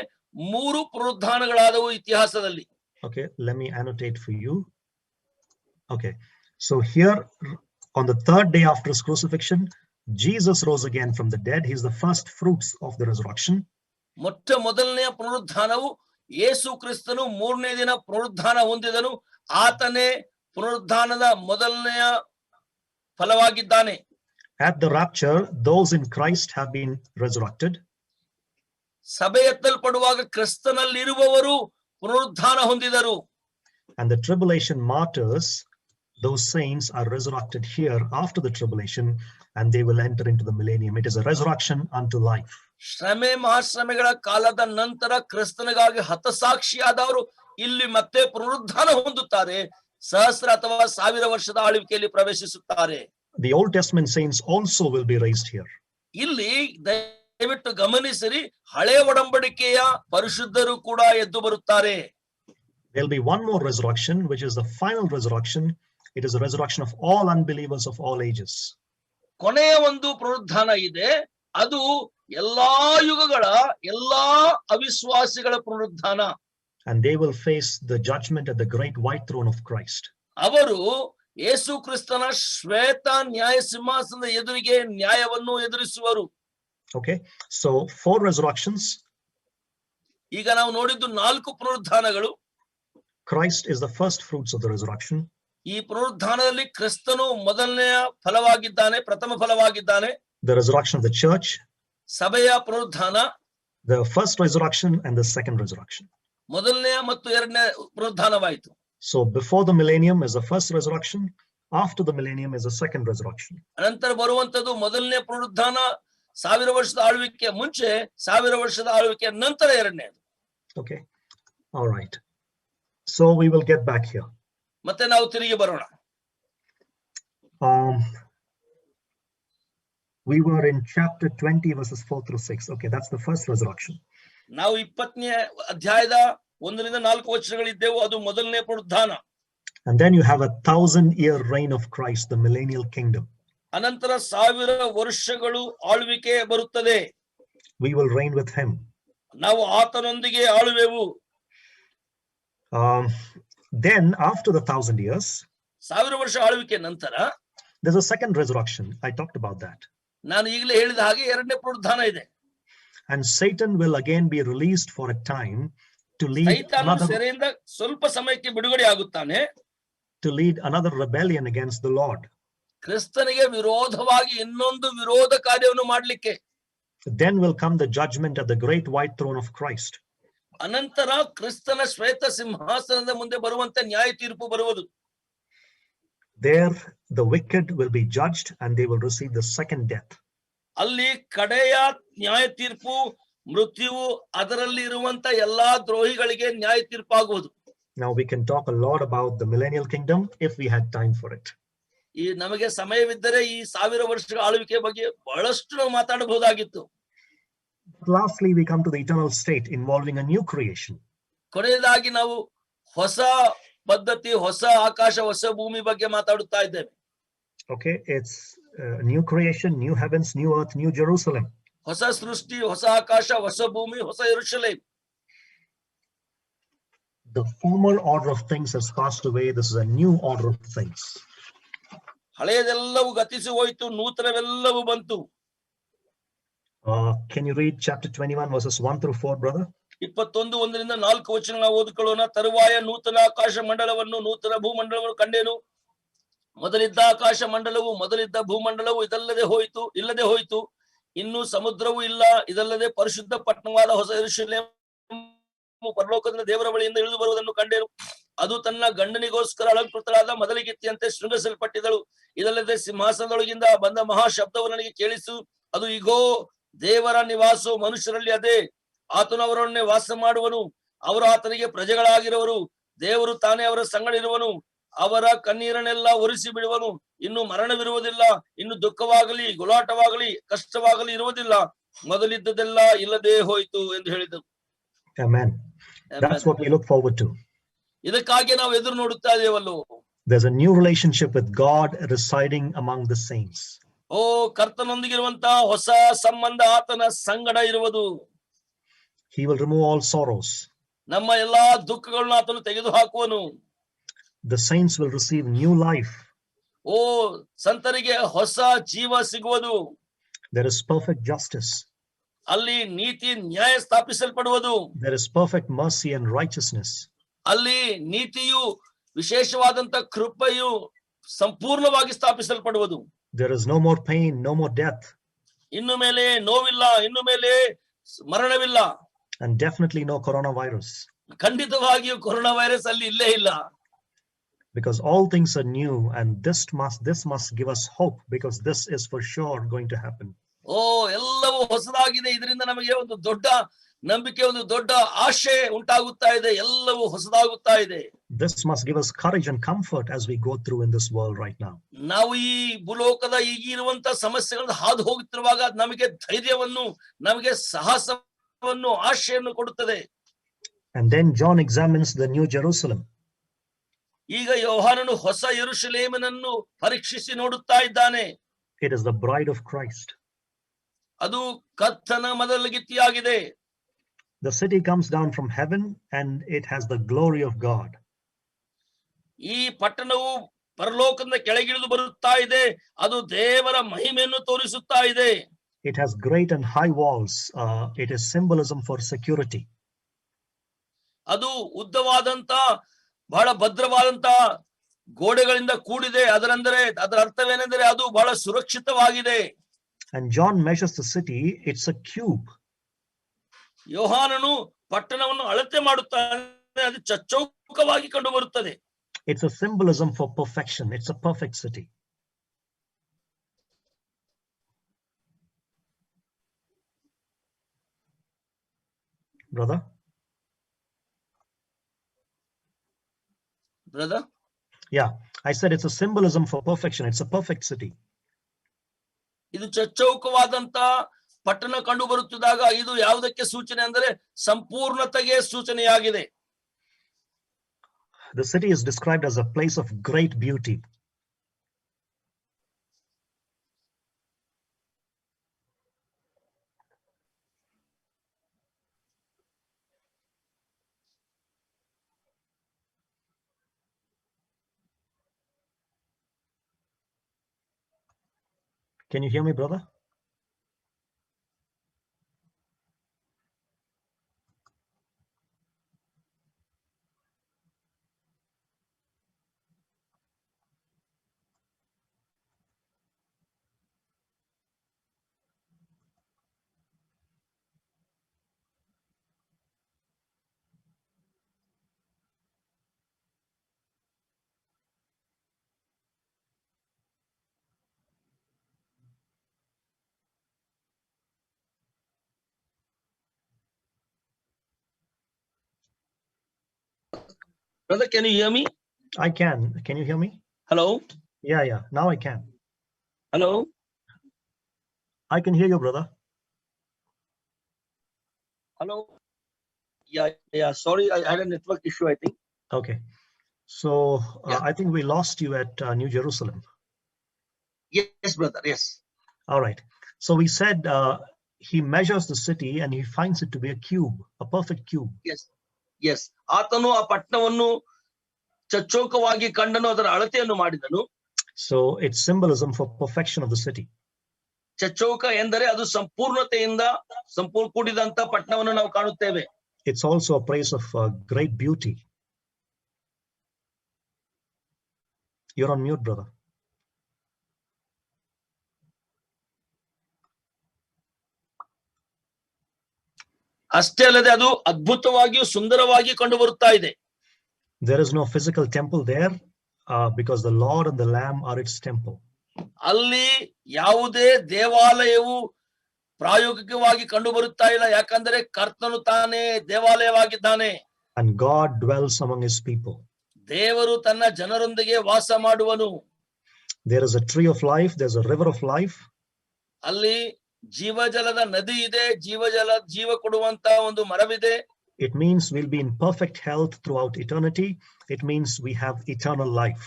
3 ಪುನರುತ್ಥಾನಗಳಾದವು ಇತಿಹಾಸದಲ್ಲಿ. Okay, let me annotate for you. Okay, so here on the third day after his crucifixion, Jesus rose again from the dead. He's the first fruits of the resurrection. ಮೊಟ್ಟ ಮೊದಲನೆಯ ಪುನರುತ್ಥಾನವು ಯೇಸು ಕ್ರಿಸ್ತನು ಮೂರನೇ ದಿನ ಪುನರುತ್ಥಾನ ಹೊಂದಿದನು. ಆತನೇ ಪುನರುತ್ಥಾನದ ಮೊದಲನೆಯ ಫಲವಾಗಿದ್ದಾನೆ. At the rapture, those in Christ have been resurrected. ಸಭೆ ಎತ್ತಲ್ಪಡುವಾಗ ಕ್ರಿಸ್ತನಲ್ಲಿರುವವರು ಪುನರುತ್ಥಾನ ಹೊಂದಿದರು. And the tribulation martyrs, those saints, are resurrected here after the tribulation, and they will enter into the millennium. It is a resurrection unto life. ಶ್ರಮೆ ಮಹಾಶ್ರಮೆಗಳ ಕಾಲದ ನಂತರ ಕ್ರಿಸ್ತನಿಗಾಗಿ ಹತಸಾಕ್ಷಿಯಾದವರು ಇಲ್ಲಿ ಮತ್ತೆ ಪುನರುತ್ಥಾನ ಹೊಂದುತ್ತಾರೆ. ಸಹಸ್ರ ಅಥವಾ 1000 ವರ್ಷದ ಆಳ್ವಿಕೆಯಲ್ಲಿ ಪ್ರವೇಶಿಸುತ್ತಾರೆ. The Old Testament saints also will be raised here. ಇಲ್ಲಿ ದಯವಿಟ್ಟು ಗಮನಿಸಿರಿ, ಹಳೆ ಒಡಂಬಡಿಕೆಯ ಪರಿಶುದ್ಧರು ಕೂಡ ಎದ್ದು ಬರುತ್ತಾರೆ. There'll be one more resurrection, which is the final resurrection. It is the resurrection of all unbelievers of all ages. ಕೊನೆಯ ಒಂದು ಪುನರುತ್ಥಾನ ಇದೆ, ಅದು ಎಲ್ಲಾ ಯುಗಗಳ ಎಲ್ಲಾ ಅವಿಶ್ವಾಸಿಗಳ ಪುನರುತ್ಥಾನ. And they will face the judgment at the great white throne of Christ. ಅವರು ಯೇಸು ಕ್ರಿಸ್ತನ ಶ್ವೇತ ನ್ಯಾಯ ಸಿಂಹಾಸನದ ಎದುರಿಗೆ ನ್ಯಾಯವನ್ನು ಎದುರಿಸುವರು. Okay, so 4 resurrections. ಈಗ ನಾವು ನೋಡಿದ್ದು 4 ಪುನರುತ್ಥಾನಗಳು. Christ is the first fruits of the resurrection. ಈ ಪುನರುತ್ಥಾನದಲ್ಲಿ ಕ್ರಿಸ್ತನು ಮೊದಲನೆಯ ಫಲವಾಗಿದ್ದಾನೆ, ಪ್ರಥಮ ಫಲವಾಗಿದ್ದಾನೆ. The resurrection of the church, ಸಭೆಯ ಪುನರುತ್ಥಾನ, the first resurrection and the second resurrection. ಮೊದಲನೆಯ ಮತ್ತು ಎರಡನೇ ಪುನರುತ್ಥಾನವಾಯಿತು. So before the millennium is the first resurrection, after the millennium is the second resurrection. ಅನಂತರ ಬರುವಂತದ್ದು ಮೊದಲನೇ ಪುನರುತ್ಥಾನ 1000 ವರ್ಷದ ಆಳ್ವಿಕೆ ಮುಂಚೆ, 1000 ವರ್ಷದ ಆಳ್ವಿಕೆ ನಂತರ ಎರಡನೇದು. Okay, all right. So we will get back here. ಮತ್ತೆ ನಾವು ತಿರುಗಿ ಬರೋಣ. We were in chapter 20 verses 4 through 6. Okay, that's the first resurrection. ನಾವು 20ನೇ ಅಧ್ಯಾಯದ 1ರಿಂದ 4 ವಚನಗಳಿದ್ದೆವು, ಅದು ಮೊದಲನೇ ಪುನರುತ್ಥಾನ. And then you have a 1000-year reign of Christ, the millennial kingdom. ಅನಂತರ 1000 ವರ್ಷಗಳು ಆಳ್ವಿಕೆ ಬರುತ್ತದೆ. We will reign with him. ನಾವು ಆತನೊಂದಿಗೆ ಆಳುವೆವು. Then after the 1000 years, 1000 ವರ್ಷ ಆಳ್ವಿಕೆ ನಂತರ there's a second resurrection. I talked about that. ನಾನು ಈಗಲೇ ಹೇಳಿದ ಹಾಗೆ ಎರಡನೇ ಪುನರುತ್ಥಾನ ಇದೆ. And Satan will again be released for a time to lead ಸೆರೆಯಿಂದ ಸ್ವಲ್ಪ ಸಮಯಕ್ಕೆ ಬಿಡುಗಡೆ ಆಗುತ್ತಾನೆ, to lead another rebellion against the Lord. ಕ್ರಿಸ್ತನಿಗೆ ವಿರೋಧವಾಗಿ ಇನ್ನೊಂದು ವಿರೋಧ ಕಾರ್ಯವನ್ನು ಮಾಡಲಿಕ್ಕೆ. Then will come the judgment at the great white throne of Christ. ಅನಂತರ ಕ್ರಿಸ್ತನ ಶ್ವೇತ ಸಿಂಹಾಸನದ ಮುಂದೆ ಬರುವಂತ ನ್ಯಾಯ ತೀರ್ಪು ಬರುವುದು. There the wicked will be judged and they will receive the second death. ಅಲ್ಲಿ ಕಡೆಯ ನ್ಯಾಯ ತೀರ್ಪು, ಮೃತ್ಯುವು, ಅದರಲ್ಲಿ ಇರುವಂತ ಎಲ್ಲಾ ದ್ರೋಹಿಗಳಿಗೆ ನ್ಯಾಯ ತೀರ್ಪಾಗುವುದು. Now we can talk a lot about the millennial kingdom if we had time for it. ಈ ನಮಗೆ ಸಮಯವಿದ್ದರೆ ಈ 1000 ವರ್ಷಗಳ ಆಳ್ವಿಕೆ ಬಗ್ಗೆ ಬಹಳಷ್ಟು ನಾವು ಮಾತಾಡಬಹುದಾಗಿತ್ತು. Lastly, we come to the eternal state involving a new creation. ಕೊನೆಯದಾಗಿ ನಾವು ಹೊಸ ಪದ್ಧತಿ, ಹೊಸ ಆಕಾಶ, ಹೊಸ ಭೂಮಿ ಬಗ್ಗೆ ಮಾತಾಡುತ್ತಾ ಇದ್ದೇವೆ. Okay, it's new creation, new heavens, new earth, new Jerusalem. ಹೊಸ ಸೃಷ್ಟಿ, ಹೊಸ ಆಕಾಶ, ಹೊಸ ಭೂಮಿ, ಹೊಸ ಯೆರೂಸಲೇಮ್. The former order of things has passed away. This is a new order of things. ಹಳೆಯದೆಲ್ಲವೂ ಗತಿಸಿ ಹೋಯಿತು, ನೂತನವೆಲ್ಲವೂ ಬಂತು. Can you read chapter 21 verses 1 through 4, brother? 21 1ರಿಂದ 4 ವಚನ ನಾವು ಓದಿಕೊಳ್ಳೋಣ. ತರುವಾಯ ನೂತನ ಆಕಾಶ ಮಂಡಲವನ್ನು ನೂತನ ಭೂಮಂಡಲವನ್ನು ಕಂಡೆನು. ಮೊದಲಿದ್ದ ಆಕಾಶ ಮಂಡಲವು ಮೊದಲಿದ್ದ ಭೂಮಂಡಲವು ಇಲ್ಲದೆ ಹೋಯಿತು. ಇನ್ನು ಸಮುದ್ರವೂ ಇಲ್ಲ. ಇದಲ್ಲದೆ ಪರಿಶುದ್ಧ ಪಟ್ಟಣವಾದ ಹೊಸ ಯೆರೂಸಲೇಮು ಪರಲೋಕದಿಂದ ದೇವರ ಬಳಿಯಿಂದ ಇಳಿದು ಬರುವುದನ್ನು ಕಂಡೆನು. ಅದು ತನ್ನ ಗಂಡನಿಗೋಸ್ಕರ ಅಲಂಕೃತರಾದ ಮೊದಲಿಗಿತ್ತಿಯಂತೆ ಶೃಂಗಸಲ್ಪಟ್ಟಿದಳು. ಇದಲ್ಲದೆ ಸಿಂಹಾಸನದೊಳಗಿಂದ ಬಂದ ಮಹಾ ಶಬ್ದವು ನನಗೆ ಕೇಳಿಸು. ಅದು ಇಗೋ, ದೇವರ ನಿವಾಸವು ಮನುಷ್ಯರಲ್ಲಿ ಅದೇ. ಆತನು ಅವರನ್ನೇ ವಾಸ ಮಾಡುವನು. ಅವರು ಆತನಿಗೆ ಪ್ರಜೆಗಳಾಗಿರುವರು. ದೇವರು ತಾನೇ ಅವರ ಸಂಗಡ ಇರುವನು. ಅವರ ಕಣ್ಣೀರನ್ನೆಲ್ಲ ಒರೆಸಿ ಬಿಡುವನು. ಇನ್ನು ಮರಣವಿರುವುದಿಲ್ಲ. ಇನ್ನು ದುಃಖವಾಗಲಿ, ಗುಲಾಟವಾಗಲಿ, ಕಷ್ಟವಾಗಲಿ ಇರುವುದಿಲ್ಲ. ಮೊದಲಿದ್ದದೆಲ್ಲ ಇಲ್ಲದೆ ಹೋಯಿತು ಎಂದು ಹೇಳಿದರು. Amen. That's what we look forward to. ಇದಕ್ಕಾಗಿ ನಾವು ಎದುರು ನೋಡುತ್ತಾ ಇದ್ದೇವಲ್ಲೋ. There's a new relationship with God residing among the saints. ಓ, ಕರ್ತನೊಂದಿಗಿರುವಂತಹ ಹೊಸ ಸಂಬಂಧ ಆತನ ಸಂಗಡ ಇರುವುದು. He will remove all sorrows. ನಮ್ಮ ಎಲ್ಲಾ ದುಃಖಗಳನ್ನು ಆತನು ತೆಗೆದು ಹಾಕುವನು. The saints will receive new life. ಓ, ಸಂತರಿಗೆ ಹೊಸ ಜೀವ ಸಿಗುವುದು. There is perfect justice. ಅಲ್ಲಿ ನೀತಿ ನ್ಯಾಯ ಸ್ಥಾಪಿಸಲ್ಪಡುವುದು. There is perfect mercy and righteousness. ಅಲ್ಲಿ ನೀತಿಯು ವಿಶೇಷವಾದಂತ ಕೃಪೆಯು ಸಂಪೂರ್ಣವಾಗಿ ಸ್ಥಾಪಿಸಲ್ಪಡುವುದು. There is no more pain, no more death. ಇನ್ನು ಮೇಲೆ ನೋವಿಲ್ಲ, ಇನ್ನು ಮೇಲೆ ಮರಣವಿಲ್ಲ. And definitely no coronavirus. ಖಂಡಿತವಾಗಿಯೂ ಕೊರೋನಾ ವೈರಸ್ ಅಲ್ಲಿ ಇಲ್ಲೇ ಇಲ್ಲ. Because all things are new, and this must give us hope, because this is for sure going to happen. ಎಲ್ಲವೂ ಹೊಸದಾಗಿದೆ. ಇದರಿಂದ ನಮಗೆ ಒಂದು ದೊಡ್ಡ ನಂಬಿಕೆ, ಒಂದು ದೊಡ್ಡ ಆಶೆ ಉಂಟಾಗುತ್ತಾ ಇದೆ. ಎಲ್ಲವೂ ಹೊಸದಾಗುತ್ತಾ ಇದೆ. This must give us courage and comfort as we go through in this world right now. ನಾವು ಈ ಭೂಲೋಕದ ಈಗಿರುವಂತ ಸಮಸ್ಯೆಗಳನ್ನು ಹಾದು ಹೋಗುತ್ತಿರುವಾಗ ನಮಗೆ ಧೈರ್ಯವನ್ನು, ನಮಗೆ ಸಾಹಸವನ್ನು, ಆಶೆಯನ್ನು ಕೊಡುತ್ತದೆ. And then John examines the New Jerusalem. ಈಗ ಯೋಹಾನನು ಹೊಸ ಯೆರೂಷಲೇಮನನ್ನು ಪರೀಕ್ಷಿಸಿ ನೋಡುತ್ತಾ ಇದ್ದಾನೆ. It is the bride of Christ. ಅದು ಕರ್ತನ ಮದಲಗಿತ್ತಿಯಾಗಿದೆ. The city comes down from heaven and it has the glory of God. ಈ ಪಟ್ಟಣವು ಪರಲೋಕದಿಂದ ಕೆಳಗಿಳಿದು ಬರುತ್ತಾ ಇದೆ. ಅದು ದೇವರ ಮಹಿಮೆಯನ್ನು ತೋರಿಸುತ್ತಾ ಇದೆ. It has great and high walls. It is symbolism for security. ಅದು ಉದ್ದವಾದಂತ, ಬಹಳ ಭದ್ರವಾದಂತ ಗೋಡೆಗಳಿಂದ ಕೂಡಿದೆ. ಅದರ ಅರ್ಥವೇನೆಂದರೆ ಅದು ಬಹಳ ಸುರಕ್ಷಿತವಾಗಿದೆ. And John measures the city. It's a cube. ಯೋಹಾನನು ಪಟ್ಟಣವನ್ನು ಅಳತೆ ಮಾಡುತ್ತಾನೆ. ಅದು ಚಚ್ಚೌಕವಾಗಿ ಕಂಡು ಬರುತ್ತದೆ. It's a symbolism for perfection. It's a perfect city. Brother? Yeah, I said it's a symbolism for perfection. It's a perfect city. ಇದು ಚಚ್ಚೌಕವಾದಂತ ಪಟ್ಟಣ ಕಂಡು ಬರುತ್ತಿದ್ದಾಗ ಇದು ಯಾವುದಕ್ಕೆ ಸೂಚನೆ ಅಂದರೆ ಸಂಪೂರ್ಣತೆಗೆ ಸೂಚನೆಯಾಗಿದೆ. The city is described as a place of great beauty. Can you hear me, brother? Brother, can you hear me? I can. Can you hear me? Hello? Yeah. Now I can. Hello? I can hear you, brother. Hello? Yeah. Sorry, I had a network issue, I think. Okay. So Yeah. I think we lost you at New Jerusalem. Yes, brother. Yes. All right. So we said he measures the city and he finds it to be a cube, a perfect cube. Yes. ಆತನು ಆ ಪಟ್ಟಣವನ್ನು ಚಚ್ಚೌಕವಾಗಿ ಕಂಡನು, ಅದರ ಅಳತೆಯನ್ನು ಮಾಡಿದನು. So it's symbolism for perfection of the city. ಚಚ್ಚೌಕ ಎಂದರೆ ಅದು ಸಂಪೂರ್ಣತೆಯಿಂದ ಕೂಡಿದಂತ ಪಟ್ಟಣವನ್ನು ನಾವು ಕಾಣುತ್ತೇವೆ. It's also a place of great beauty. You're on mute, brother. ಅಷ್ಟೇ ಅಲ್ಲದೆ ಅದು ಅದ್ಭುತವಾಗಿಯೂ ಸುಂದರವಾಗಿ ಕಂಡು ಬರುತ್ತಾ ಇದೆ. There is no physical temple there because the Lord and the Lamb are its temple. ಅಲ್ಲಿ ಯಾವುದೇ ದೇವಾಲಯವು ಪ್ರಾಯೋಗಿಕವಾಗಿ ಕಂಡು ಬರುತ್ತಾ ಇಲ್ಲ, ಯಾಕಂದ್ರೆ ಕರ್ತನು ತಾನೇ ದೇವಾಲಯವಾಗಿದ್ದಾನೆ. And God dwells among his people. ದೇವರು ತನ್ನ ಜನರೊಂದಿಗೆ ವಾಸ ಮಾಡುವನು. There is a tree of life, there's a river of life. ಅಲ್ಲಿ ಜೀವಜಲದ ನದಿ ಇದೆ, ಜೀವ ಕೊಡುವಂತ ಒಂದು ಮರವಿದೆ. It means we'll be in perfect health throughout eternity. It means we have eternal life.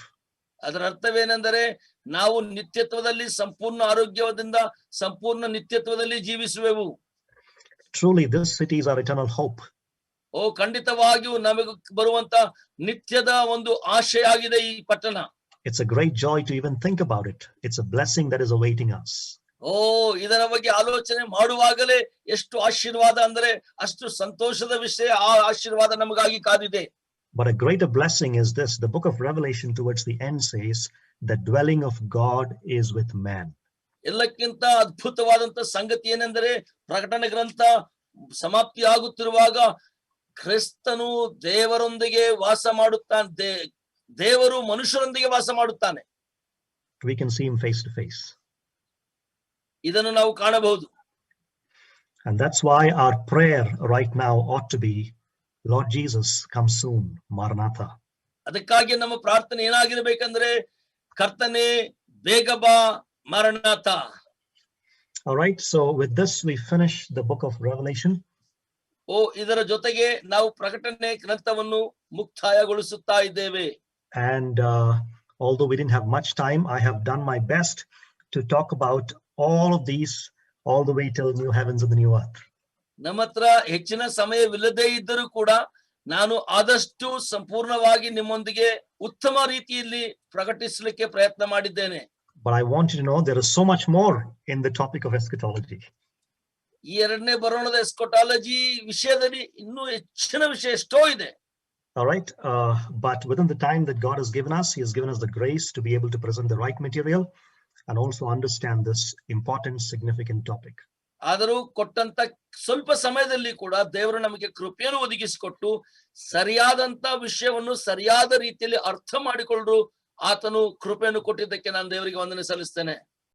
ಅದರ ಅರ್ಥವೇನೆಂದರೆ ನಾವು ನಿತ್ಯತ್ವದಲ್ಲಿ ಸಂಪೂರ್ಣ ಆರೋಗ್ಯದಿಂದ ಸಂಪೂರ್ಣ ನಿತ್ಯತ್ವದಲ್ಲಿ ಜೀವಿಸುವೆವು. Truly, this city is our eternal hope. ಖಂಡಿತವಾಗಿಯೂ ನಮಗೆ ಬರುವಂತ ನಿತ್ಯದ ಒಂದು ಆಶೆಯಾಗಿದೆ ಈ ಪಟ್ಟಣ. It's a great joy to even think about it. It's a blessing that is awaiting us. ಇದರ ಬಗ್ಗೆ ಆಲೋಚನೆ ಮಾಡುವಾಗಲೇ ಎಷ್ಟು ಆಶೀರ್ವಾದ ಅಂದ್ರೆ ಅಷ್ಟು ಸಂತೋಷದ ವಿಷಯ. ಆ ಆಶೀರ್ವಾದ ನಮಗಾಗಿ ಕಾದಿದೆ. But a greater blessing is this: the book of Revelation towards the end says, the dwelling of God is with man. ಎಲ್ಲಕ್ಕಿಂತ ಅದ್ಭುತವಾದಂತ ಸಂಗತಿ ಏನೆಂದರೆ, ಪ್ರಕಟಣೆ ಗ್ರಂಥ ಸಮಾಪ್ತಿ ಆಗುತ್ತಿರುವಾಗ ಕ್ರಿಸ್ತನು ದೇವರೊಂದಿಗೆ ವಾಸ ಮಾಡುತ್ತಾನೆ, ದೇವರು ಮನುಷ್ಯರೊಂದಿಗೆ ವಾಸ ಮಾಡುತ್ತಾನೆ. We can see him face to face. ಇದನ್ನು ನಾವು ಕಾಣಬಹುದು. And that's why our prayer right now ought to be, Lord Jesus, come soon, Maranatha. ಅದಕ್ಕಾಗಿ ನಮ್ಮ ಪ್ರಾರ್ಥನೆ ಏನಾಗಿರಬೇಕಂದ್ರೆ, ಕರ್ತನೇ ಬೇಗ ಬಾ, Maranatha. All right, so with this we finish the book of Revelation. ಇದರ ಜೊತೆಗೆ ನಾವು ಪ್ರಕಟಣೆ ಗ್ರಂಥವನ್ನು ಮುಕ್ತಾಯಗೊಳಿಸುತ್ತಾ ಇದ್ದೇವೆ. And although we didn't have much time, I have done my best to talk about all of these all the way till new heavens and the new earth. ನಮ್ಮ ಹತ್ರ ಹೆಚ್ಚಿನ ಸಮಯವಿಲ್ಲದೆ ಇದ್ದರೂ ಕೂಡ ನಾನು ಆದಷ್ಟು ಸಂಪೂರ್ಣವಾಗಿ ನಿಮ್ಮೊಂದಿಗೆ ಉತ್ತಮ ರೀತಿಯಲ್ಲಿ ಪ್ರಕಟಿಸಲಿಕ್ಕೆ ಪ್ರಯತ್ನ ಮಾಡಿದ್ದೇನೆ. But I want you to know there is so much more in the topic of eschatology. ಈ ಎರಡನೇ ಬರೋಣದ ಎಸ್ಕಟಾಲಜಿ ವಿಷಯದಲ್ಲಿ ಇನ್ನೂ ಹೆಚ್ಚಿನ ವಿಷಯ ಎಷ್ಟೋ ಇದೆ. All right, but within the time that God has given us, he has given us the grace to be able to present the right material and also understand this important, significant topic. ಆದರೂ ಕೊಟ್ಟಂತ ಸ್ವಲ್ಪ ಸಮಯದಲ್ಲಿ ಕೂಡ ದೇವರು ನಮಗೆ ಕೃಪೆಯನ್ನು ಒದಗಿಸಿಕೊಟ್ಟು ಸರಿಯಾದಂತ ವಿಷಯವನ್ನು ಸರಿಯಾದ ರೀತಿಯಲ್ಲಿ ಅರ್ಥ ಮಾಡಿಕೊಳ್ಳಲು ಆತನು ಕೃಪೆಯನ್ನು ಕೊಟ್ಟಿದ್ದಕ್ಕೆ ನಾನು ದೇವರಿಗೆ ವಂದನೆ ಸಲ್ಲಿಸ್ತೇನೆ.